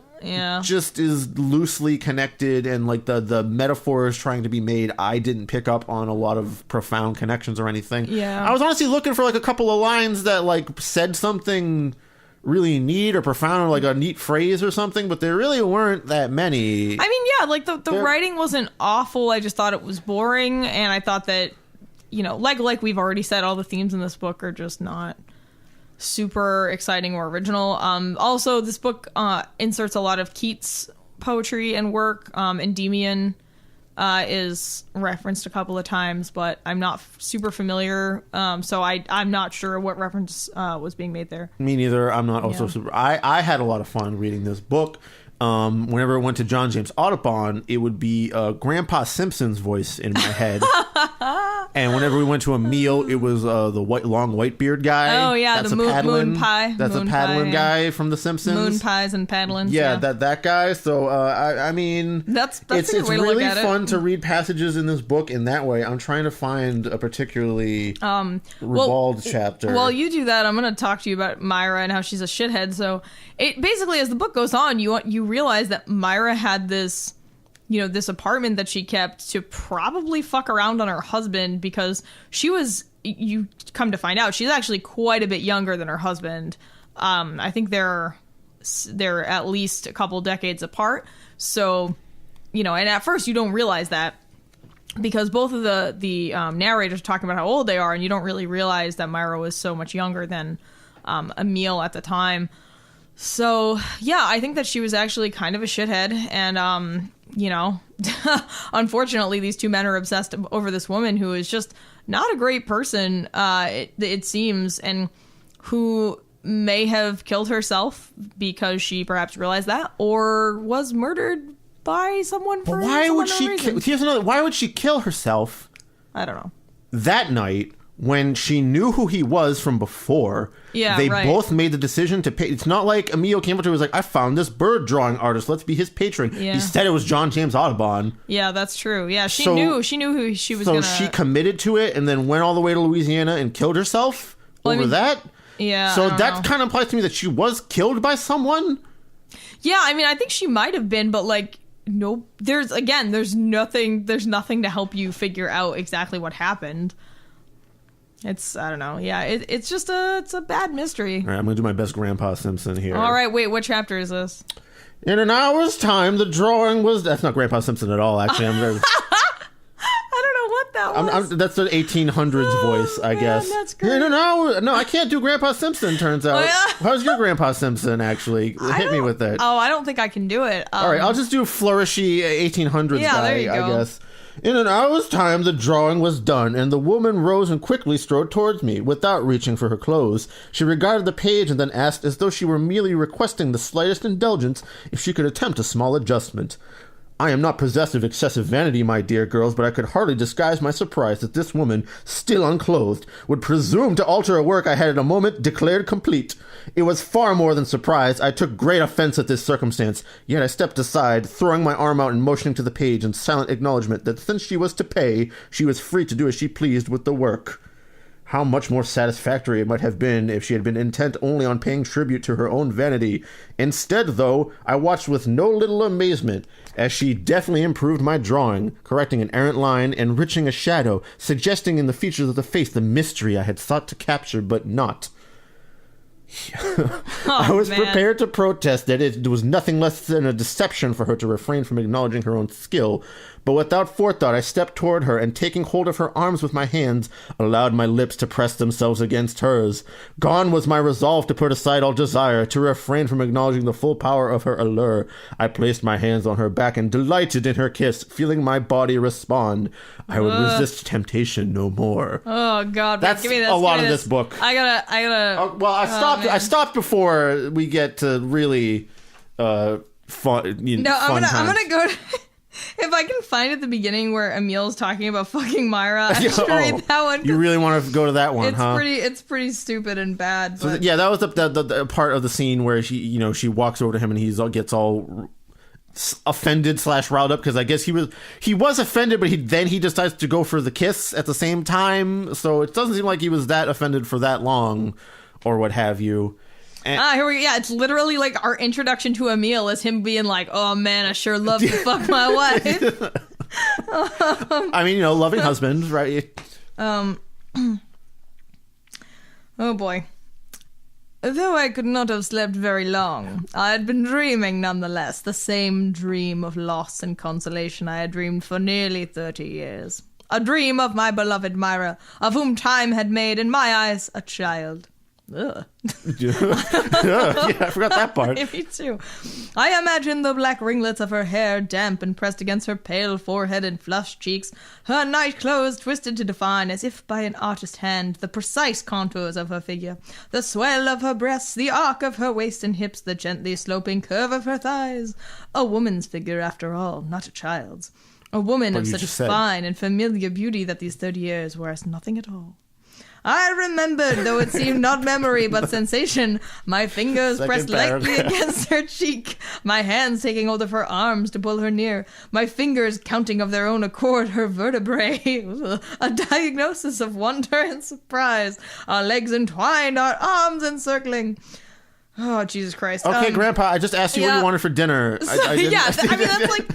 just is loosely connected, and like the metaphors trying to be made, I didn't pick up on a lot of profound connections or anything. I was honestly looking for like a couple of lines that like said something really neat or profound, or like a neat phrase or something, but there really weren't that many. I mean, like the writing wasn't awful. I just thought it was boring, and I thought that like we've already said, all the themes in this book are just not super exciting or original. Also, this book inserts a lot of Keats poetry and work. Endymion is referenced a couple of times, but I'm not super familiar. So I'm not sure what reference was being made there. Me neither. I'm not also super. I had a lot of fun reading this book. Whenever it went to John James Audubon, it would be Grandpa Simpson's voice in my head. And whenever we went to a meal, it was the long white beard guy. Oh yeah, that's the moon pie. That's a paddling guy from The Simpsons. Moon pies and paddling. Yeah, that guy. So I mean, that's it's a good way to really look at fun to read passages in this book in that way. I'm trying to find a particularly ribald chapter. While you do that, I'm going to talk to you about Myra and how she's a shithead. So it basically, as the book goes on, you realize that Myra had this this apartment that she kept to probably fuck around on her husband, because you come to find out, she's actually quite a bit younger than her husband. I think they're at least a couple decades apart. So, and at first you don't realize that, because both of the narrators are talking about how old they are, and you don't really realize that Myra was so much younger than Emile at the time. So, yeah, I think that she was actually kind of a shithead, and, unfortunately, these two men are obsessed over this woman who is just not a great person, it seems, and who may have killed herself because she perhaps realized that, or was murdered by someone for why would she kill herself? I don't know. That night, when she knew who he was from before, they both made the decision to pay. It's not like Emile came up to her and was like, I found this bird drawing artist, let's be his patron. Yeah. He said it was John James Audubon. Yeah, that's true. Yeah, she knew who she was gonna... So she committed to it and then went all the way to Louisiana and killed herself over that? Yeah. So that kind of implies to me that she was killed by someone? Yeah, I mean, I think she might have been, but like, no, there's nothing to help you figure out exactly what happened. I don't know. Yeah, it's just it's a bad mystery. All right, I'm going to do my best Grandpa Simpson here. All right, wait, what chapter is this? In an hour's time, the drawing was... That's not Grandpa Simpson at all, actually. I'm very... I don't know what that That's the 1800s voice, I guess. That's great. No, I can't do Grandpa Simpson, turns out. Oh, yeah? How's your Grandpa Simpson, actually? Hit me with it. Oh, I don't think I can do it. All right, I'll just do flourishy 1800s Yeah, guy, there you go. I guess. In an hour's time, the drawing was done, and the woman rose and quickly strode towards me, without reaching for her clothes. She regarded the page and then asked, as though she were merely requesting the slightest indulgence, if she could attempt a small adjustment. I am not possessed of excessive vanity, my dear girls, but I could hardly disguise my surprise that this woman, still unclothed, would presume to alter a work I had in a moment declared complete. It was far more than surprise. I took great offense at this circumstance, yet I stepped aside, throwing my arm out and motioning to the page in silent acknowledgement that since she was to pay, she was free to do as she pleased with the work. How much more satisfactory it might have been if she had been intent only on paying tribute to her own vanity. Instead, though, I watched with no little amazement as she deftly improved my drawing, correcting an errant line, enriching a shadow, suggesting in the features of the face the mystery I had sought to capture but not. I was prepared to protest that it was nothing less than a deception for her to refrain from acknowledging her own skill, but without forethought I stepped toward her and, taking hold of her arms with my hands, allowed my lips to press themselves against hers. Gone was my resolve to put aside all desire, to refrain from acknowledging the full power of her allure. I placed my hands on her back and delighted in her kiss, feeling my body respond. I would resist temptation no more. Oh God, that's give me this, a lot of this book. I gotta. Well, I stopped before we get to really fun. I'm gonna go. If I can find at the beginning where Emil's talking about fucking Myra, I should read that one. You really want to go to that one, huh? It's pretty stupid and bad. But... So that was the part of the scene where she walks over to him and gets all offended / riled up because I guess he was offended, but then he decides to go for the kiss at the same time. So it doesn't seem like he was that offended for that long, or what have you. Here we go. Yeah, it's literally like our introduction to Emil is him being like, "Oh man, I sure love to fuck my wife." I mean, loving husband, right? Oh boy. Though I could not have slept very long, I had been dreaming nonetheless, the same dream of loss and consolation I had dreamed for nearly 30 years. A dream of my beloved Myra, of whom time had made, in my eyes, a child. Ugh. Yeah, I forgot that part. Me too. I imagined the black ringlets of her hair damp and pressed against her pale forehead and flushed cheeks, her night clothes twisted to define, as if by an artist's hand, the precise contours of her figure, the swell of her breasts, the arc of her waist and hips, the gently sloping curve of her thighs. A woman's figure, after all, not a child's. A woman of such fine and familiar beauty that these 30 years were as nothing at all. I remembered, though it seemed not memory but sensation, my fingers pressed lightly against her cheek, my hands taking hold of her arms to pull her near, my fingers counting of their own accord her vertebrae. A diagnosis of wonder and surprise, our legs entwined, our arms encircling. Oh, Jesus Christ. Okay, Grandpa, I just asked you what you wanted for dinner. I mean, that's like...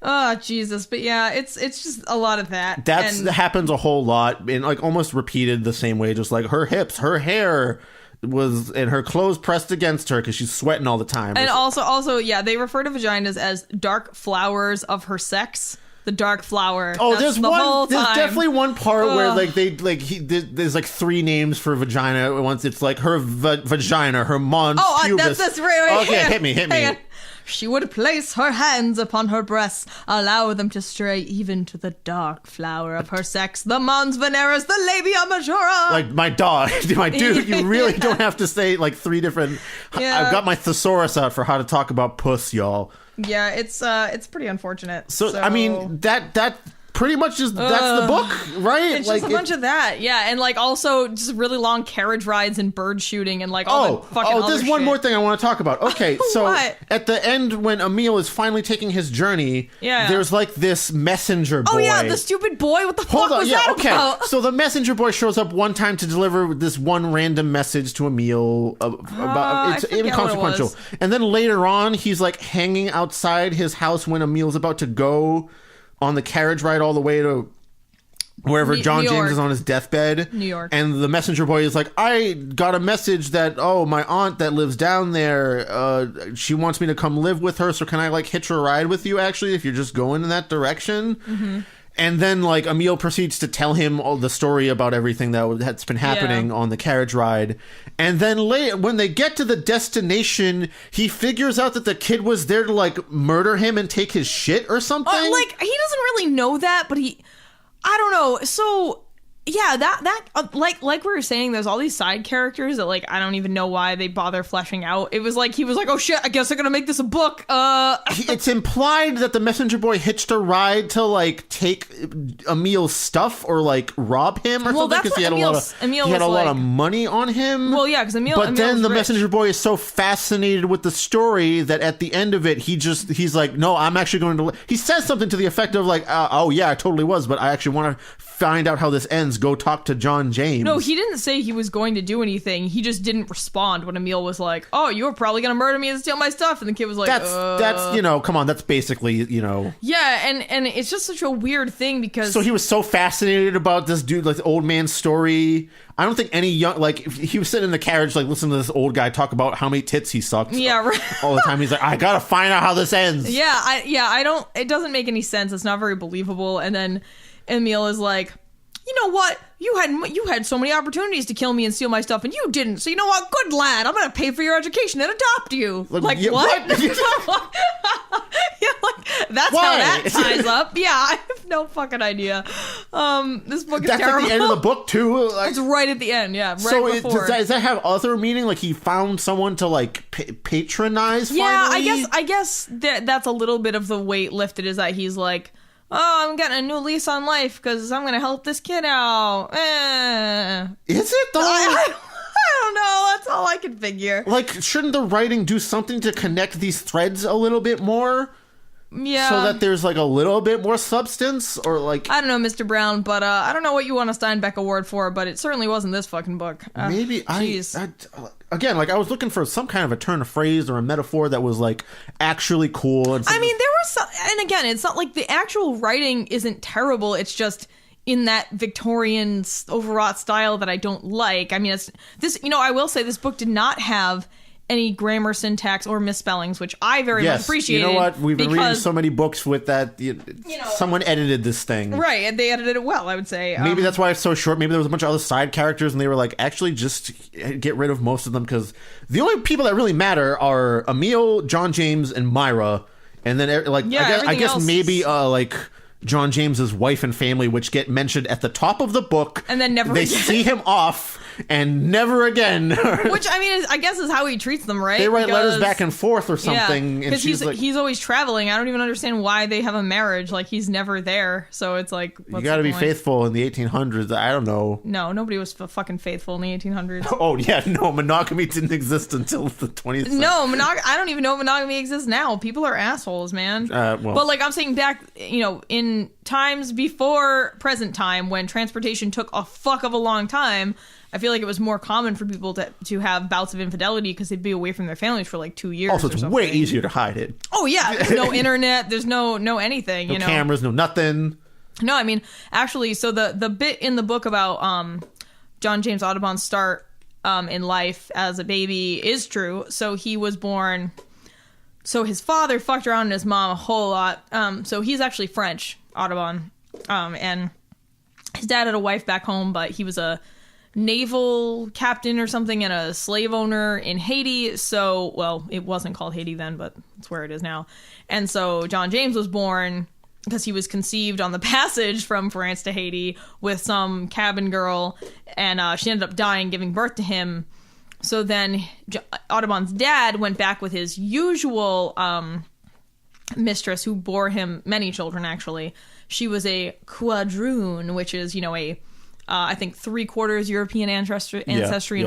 Oh, Jesus. But yeah, it's just a lot of that. That happens a whole lot, and like almost repeated the same way, just like her hips, her hair was, and her clothes pressed against her because she's sweating all the time. And also, yeah, they refer to vaginas as dark flowers of her sex. The dark flower. Oh, there's definitely one part where like there's like 3 names for vagina. Once it's like her vagina, her mons pubis. That's right. Okay, hit me. She would place her hands upon her breasts, allow them to stray even to the dark flower of her sex, the mons veneris, the labia majora. Like my dog, my dude, you really don't have to say like 3 different... Yeah. I've got my thesaurus out for how to talk about puss, y'all. Yeah, it's pretty unfortunate. So I mean, that pretty much is that's the book, right? It's just a bunch of that, yeah, and like also just really long carriage rides and bird shooting and like all the fucking other there's one shit. more thing I want to talk about. Okay, so What? At the end when Emil is finally taking his journey, there's like this messenger boy. Oh yeah, the stupid boy. What the fuck was that about? So the messenger boy shows up one time to deliver this one random message to Emil about it's inconsequential, and then later on he's like hanging outside his house when Emil's about to go on the carriage ride all the way to wherever John James is on his deathbed. New York. And the messenger boy is like, I got a message that, my aunt that lives down there, she wants me to come live with her, so can I like hitch a ride with you actually if you're just going in that direction? Mm-hmm. And then, like, Emil proceeds to tell him all the story about everything that's been happening on the carriage ride. And then later, when they get to the destination, he figures out that the kid was there to, like, murder him and take his shit or something. Like, he doesn't really know that, but I don't know. So... yeah, like we were saying, there's all these side characters that, like, I don't even know why they bother fleshing out. It was like, he was like, oh shit, I guess they're gonna make this a book. It's implied that the messenger boy hitched a ride to, like, take Emil's stuff or, like, rob him or something, because he had a lot of money on him. Well, yeah, because But then the messenger boy is so fascinated with the story that at the end of it, he's like, no, I'm actually going to... He says something to the effect of, like, oh yeah, I totally was, but I actually want to find out how this ends. Go talk to John James. No, he didn't say he was going to do anything. He just didn't respond when Emil was like, oh, you were probably going to murder me and steal my stuff. And the kid was like, that's, you know, come on, that's basically, you know. Yeah, and it's just such a weird thing because... So he was so fascinated about this dude, like, the old man's story. I don't think any young, like, he was sitting in the carriage, like, listening to this old guy talk about how many tits he sucked. Yeah, right. All the time. He's like, I gotta find out how this ends. Yeah, it doesn't make any sense. It's not very believable. And then Emil is like, you know what? You had so many opportunities to kill me and steal my stuff, and you didn't. So you know what? Good lad. I'm gonna pay for your education and adopt you. Like yeah, what? Yeah, like that's Why? how that ties up. Yeah, I have no fucking idea. This book is that's terrible. at the end of the book too. Like, it's right at the end. Yeah, right so before. Does that have other meaning? Like he found someone to like patronize? Yeah, finally? I guess that's a little bit of the weight lifted. Is that he's like, oh, I'm getting a new lease on life because I'm going to help this kid out. Is it, though? I don't know. That's all I can figure. Like, shouldn't the writing do something to connect these threads a little bit more? Yeah. So that there's, like, a little bit more substance? Or, like... I don't know, Mr. Brown, but I don't know what you want a Steinbeck award for, but it certainly wasn't this fucking book. Maybe jeez. Again, like, I was looking for some kind of a turn of phrase or a metaphor that was, like, actually cool. And I mean, there was some... And again, it's not like the actual writing isn't terrible. It's just in that Victorian overwrought style that I don't like. I mean, it's... This, you know, I will say this book did not have any grammar, syntax, or misspellings, which I very much appreciated. You know what? We've been reading so many books with that. You know, someone edited this thing. Right, and they edited it well, I would say. Maybe that's why it's so short. Maybe there was a bunch of other side characters, and they were like, actually, just get rid of most of them, because the only people that really matter are Emil, John James, and Myra. And then, like, I guess maybe, like... John James's wife and family, which get mentioned at the top of the book, and then never they again. see him off and never again. Which I mean, I guess is how he treats them, right? They write letters back and forth or something. Because he's always traveling. I don't even understand why they have a marriage. Like he's never there. So it's like you got to be faithful in the 1800s. I don't know. No, nobody was fucking faithful in the 1800s. Oh yeah, no, monogamy didn't exist until the 20th century. No, I don't even know if monogamy exists now. People are assholes, man. But like I'm saying back, you know, in times before present time when transportation took a fuck of a long time, I feel like it was more common for people to have bouts of infidelity because they'd be away from their families for like 2 years. Also, it's way easier to hide it. Oh yeah, there's no internet, there's no anything. No cameras, no nothing. No, I mean actually, so the bit in the book about John James Audubon's start in life as a baby is true. So he was born. So his father fucked around with his mom a whole lot. So he's actually French, Audubon, and his dad had a wife back home, but he was a naval captain or something and a slave owner in Haiti. So, well, it wasn't called Haiti then, but it's where it is now. And so John James was born because he was conceived on the passage from France to Haiti with some cabin girl, and she ended up dying giving birth to him. So then Audubon's dad went back with his usual mistress who bore him many children, actually. She was a quadroon, which is, you know, I think 3/4 European ancestry and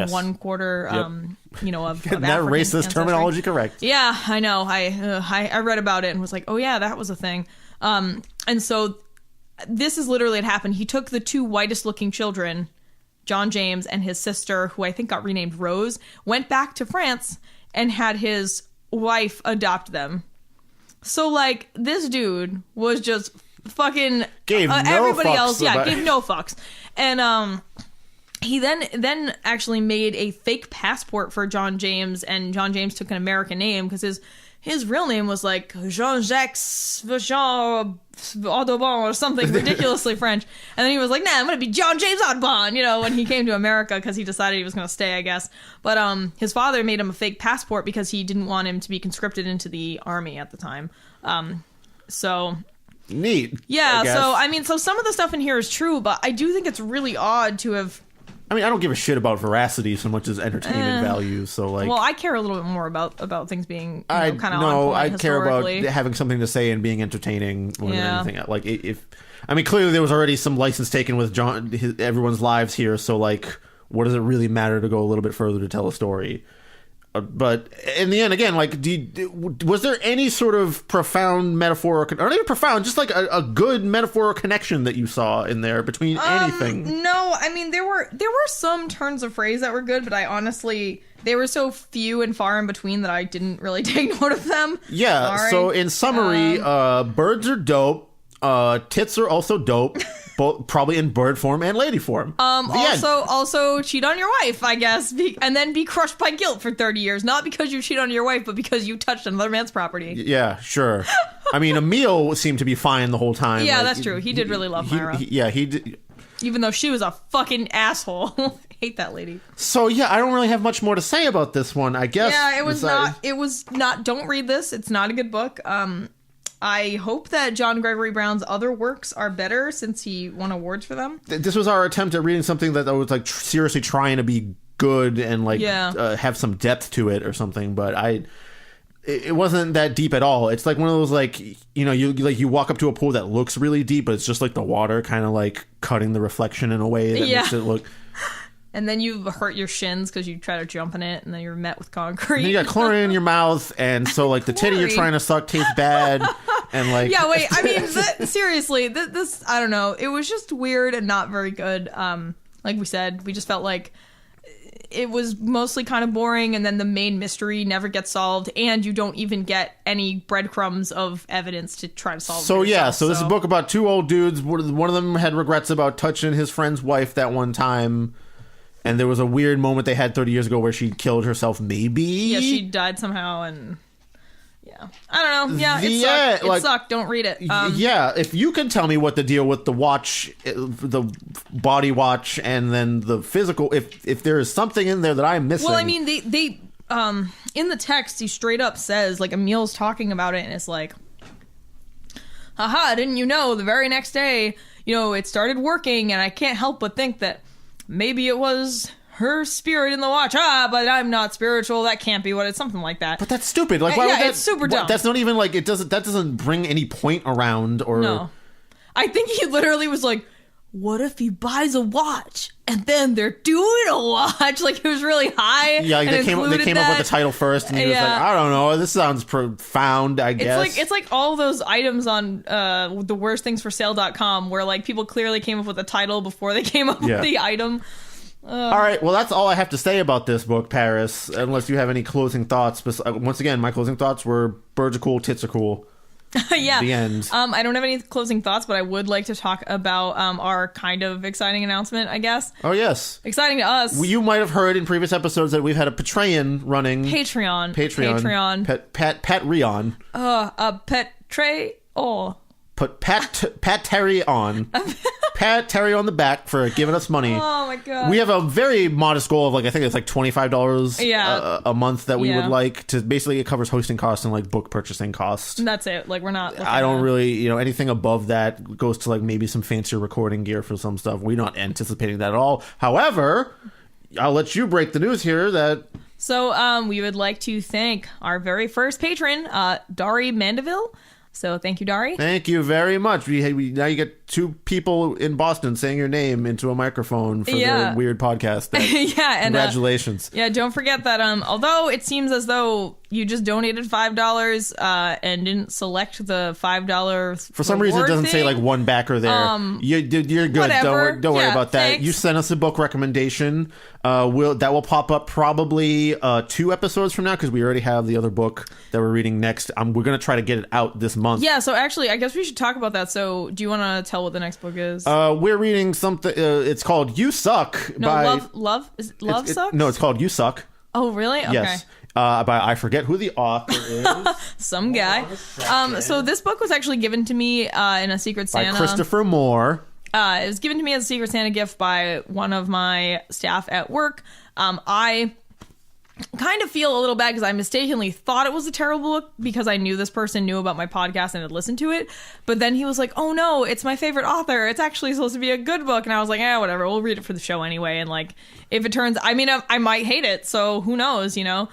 1/4, you know, of African that racist ancestry. Terminology correct. Yeah, I know. I read about it and was like, oh yeah, that was a thing. And so this is literally what happened. He took the two whitest looking children, John James and his sister, who I think got renamed Rose, went back to France and had his wife adopt them. So like this dude was just fucking gave no everybody fucks else, gave no fucks. And he then actually made a fake passport for John James, and John James took an American name because his real name was like Jean-Jacques Jean Audubon or something ridiculously French. And then he was like, nah, I'm going to be John James Audubon, when he came to America because he decided he was going to stay, I guess. But his father made him a fake passport because he didn't want him to be conscripted into the army at the time. So... Neat. Yeah, so some of the stuff in here is true, but I do think it's really odd to have... I mean, I don't give a shit about veracity so much as entertainment value, so like... Well, I care a little bit more about things being kind of on point I care about having something to say and being entertaining more than anything. Like, clearly there was already some license taken with everyone's lives here, so like, what does it really matter to go a little bit further to tell a story? But in the end, again, like, was there any sort of profound metaphor, or not even profound, just like a good metaphor or connection that you saw in there between anything? No, I mean, there were some turns of phrase that were good, but I honestly, they were so few and far in between that I didn't really take note of them. Yeah, Sorry. So in summary, birds are dope, tits are also dope. Probably in bird form and lady form. Also cheat on your wife, I guess, and then be crushed by guilt for 30 years. Not because you cheat on your wife, but because you touched another man's property. Yeah, sure. I mean, Emil seemed to be fine the whole time. Yeah, that's true. He did really love Myra. He did. Even though she was a fucking asshole. I hate that lady. So yeah, I don't really have much more to say about this one, I guess. Yeah, it was not, don't read this. It's not a good book. I hope that John Gregory Brown's other works are better since he won awards for them. This was our attempt at reading something that was like seriously trying to be good and like have some depth to it or something. But it wasn't that deep at all. It's like one of those like you walk up to a pool that looks really deep, but it's just like the water kind of like cutting the reflection in a way that makes it look. And then you hurt your shins because you try to jump in it, and then you're met with concrete. And you got chlorine in your mouth, and so like the titty you're trying to suck tastes bad, and like I mean seriously, this I don't know. It was just weird and not very good. Like we said, we just felt like it was mostly kind of boring, and then the main mystery never gets solved, and you don't even get any breadcrumbs of evidence to try to solve it. So this is a book about two old dudes. One of them had regrets about touching his friend's wife that one time. And there was a weird moment they had 30 years ago where she killed herself, maybe? Yeah, she died somehow, and... Yeah. I don't know. Yeah, it sucked. It sucked. Don't read it. Yeah, if you can tell me what the deal with the watch, the body watch, and then the physical... If there is something in there that I'm missing... Well, I mean, they in the text, he straight up says, like, Emil's talking about it, and it's like... Haha, didn't you know, the very next day, it started working, and I can't help but think that... Maybe it was her spirit in the watch. But I'm not spiritual. That can't be what it's something like that. But that's stupid. Like, why would that? It's super dumb. That's not even like it doesn't. That doesn't bring any point around. Or no, I think he literally was like, "What if he buys a watch and then they're doing a watch?" Like it was really high. Yeah, like they came up with the title first, and he was like, "I don't know. This sounds profound. I guess." It's like all those items on the worstThingsForSale.com where like people clearly came up with a title before they came up with the item. All right, well, that's all I have to say about this book, Paris, unless you have any closing thoughts. Once again, my closing thoughts were birds are cool, tits are cool. Yeah. The end. I don't have any closing thoughts, but I would like to talk about our kind of exciting announcement, I guess. Oh, yes. Exciting to us. You might have heard in previous episodes that we've had a Patreon running. Patreon. Patreon. Put Pat Terry on. Pat Terry on the back for giving us money. Oh my god. We have a very modest goal of like I think it's like $25 a month that we would like to basically it covers hosting costs and like book purchasing costs. And that's it. Like we're not I don't really, anything above that goes to like maybe some fancier recording gear for some stuff. We're not anticipating that at all. However, I'll let you break the news here that So we would like to thank our very first patron, Dari Mandeville. So thank you, Dari. Thank you very much. We now you get two people in Boston saying your name into a microphone for their weird podcast. Congratulations. Don't forget that although it seems as though you just donated $5 and didn't select the $5 for some reason it doesn't say like one backer there. You're good. Whatever. Don't worry about that. Thanks. You sent us a book recommendation. That will pop up probably 2 episodes from now because we already have the other book that we're reading next. We're gonna try to get it out this month. Yeah. So actually, I guess we should talk about that. So do you want to tell what the next book is? We're reading something. It's called You Suck. No, by Love. Is it Love Sucks? No, it's called You Suck. Oh, really? Okay. Yes. I forget who the author is. Some guy. So this book was actually given to me in a Secret Santa. By Christopher Moore. It was given to me as a Secret Santa gift by one of my staff at work. I kind of feel a little bad because I mistakenly thought it was a terrible book because I knew this person knew about my podcast and had listened to it. But then he was like, oh no, it's my favorite author. It's actually supposed to be a good book. And I was like, whatever. We'll read it for the show anyway. And like, if it turns, I mean, I might hate it. So who knows, you know?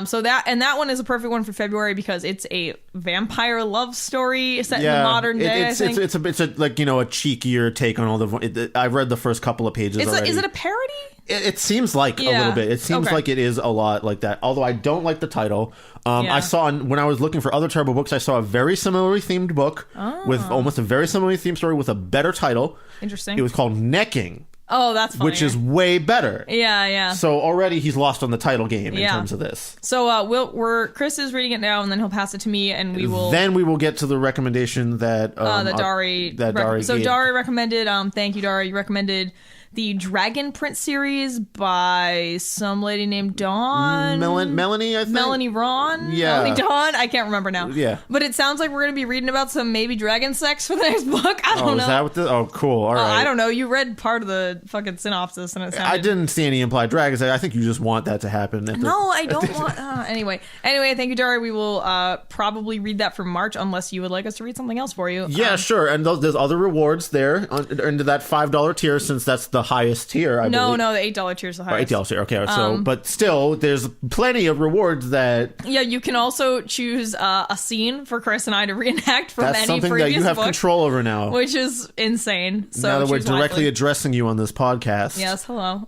So that one is a perfect one for February because it's a vampire love story set in the modern day. It's a like, you know, a cheekier take on all the. I've read the first couple of pages. Is it a parody? It seems like a little bit. It seems like it is a lot like that. Although I don't like the title. I saw when I was looking for other terrible books, I saw a very similarly themed book with almost a very similarly themed story with a better title. Interesting. It was called Necking. Oh, that's funny. Which is way better. Yeah. So already he's lost on the title game in terms of this. So Chris is reading it now, and then he'll pass it to me, and we will. Then we will get to the recommendation that Dari. So Dari recommended. Thank you, Dari. You recommended the Dragon Prince series by some lady named Dawn. Melanie, I think. Melanie Ron? Yeah. Melanie Dawn? I can't remember now. Yeah. But it sounds like we're going to be reading about some maybe dragon sex for the next book. I don't know. Is that what the... Oh, cool. All right. I don't know. You read part of the fucking synopsis and it sounded... I didn't see any implied dragons. I think you just want that to happen. No, I don't want... Anyway, thank you, Dari. We will probably read that for March unless you would like us to read something else for you. Yeah, sure. And there's other rewards there under that $5 tier since that's the highest tier. No, the $8 tier is the highest. $8 tier. Okay, so but still, there's plenty of rewards that. Yeah, you can also choose a scene for Chris and I to reenact from that's any something previous that you have book, control over now, which is insane. So now that we're directly wisely. addressing you on this podcast. Yes, hello.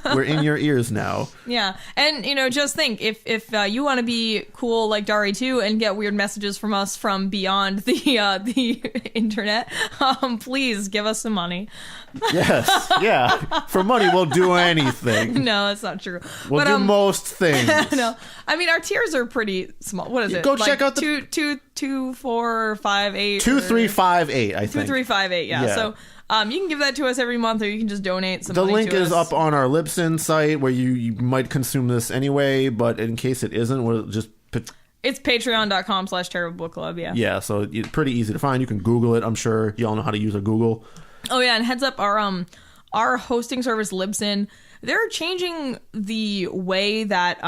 We're in your ears now. Yeah, and just think if you want to be cool like Dari too and get weird messages from us from beyond the internet, please give us some money. Yes, yeah. For money, we'll do anything. No, that's not true. We'll do most things. No, I mean our tiers are pretty small. What is it? Go check out the 2, 4, 5, 8. 2, 3, 5, 8. I think 2, 3, 5, 8. Yeah. So you can give that to us every month, or you can just donate some. The money link to is us. up on our Libsyn site where you might consume this anyway. But in case it isn't, we'll just. It's patreon.com/terrible book club. Yeah. Yeah. So it's pretty easy to find. You can Google it. I'm sure y'all know how to use a Google. Oh yeah, and heads up, our hosting service Libsyn, they're changing the way that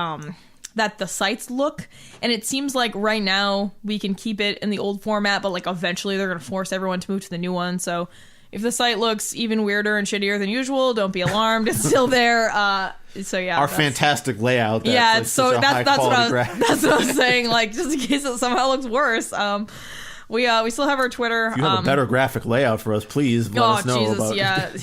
that the sites look, and it seems like right now we can keep it in the old format, but like eventually they're gonna force everyone to move to the new one. So if the site looks even weirder and shittier than usual, don't be alarmed. It's still there. So yeah, our fantastic layout. That's what I was saying. Like just in case it somehow looks worse. We still have our Twitter. If you have a better graphic layout for us, please let us know. Jesus, about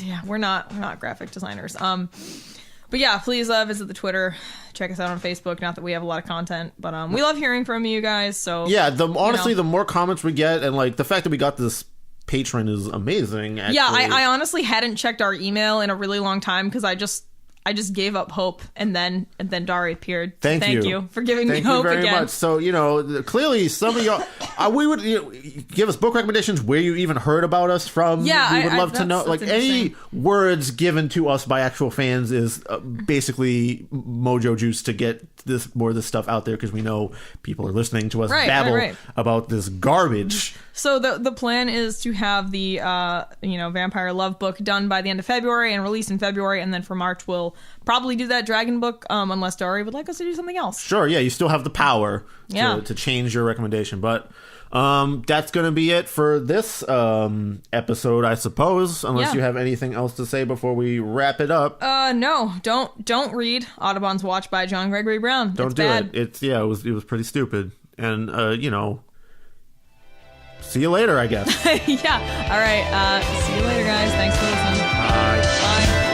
yeah, we're not graphic designers. But yeah, please visit the Twitter. Check us out on Facebook. Not that we have a lot of content, but we love hearing from you guys. So yeah, honestly, the more comments we get, and like the fact that we got this patron is amazing. Actually. Yeah, I honestly hadn't checked our email in a really long time because I just gave up hope, and then Dari appeared. Thank you for giving me hope again. Thank you very much. So clearly some of y'all, we would give us book recommendations where you even heard about us from. Yeah, we would love to know. Like any words given to us by actual fans is basically mojo juice to get more of this stuff out there because we know people are listening to us babble about this garbage. So the plan is to have the vampire love book done by the end of February and released in February, and then for March we'll probably do that dragon book unless Dari would like us to do something else. Sure, yeah, you still have the power to change your recommendation, but that's going to be it for this episode, I suppose, unless you have anything else to say before we wrap it up. No, don't read Audubon's Watch by John Gregory Brown. Don't do it. It was pretty stupid, and see you later, I guess. Yeah. All right. See you later, guys. Thanks for listening. Bye. Bye.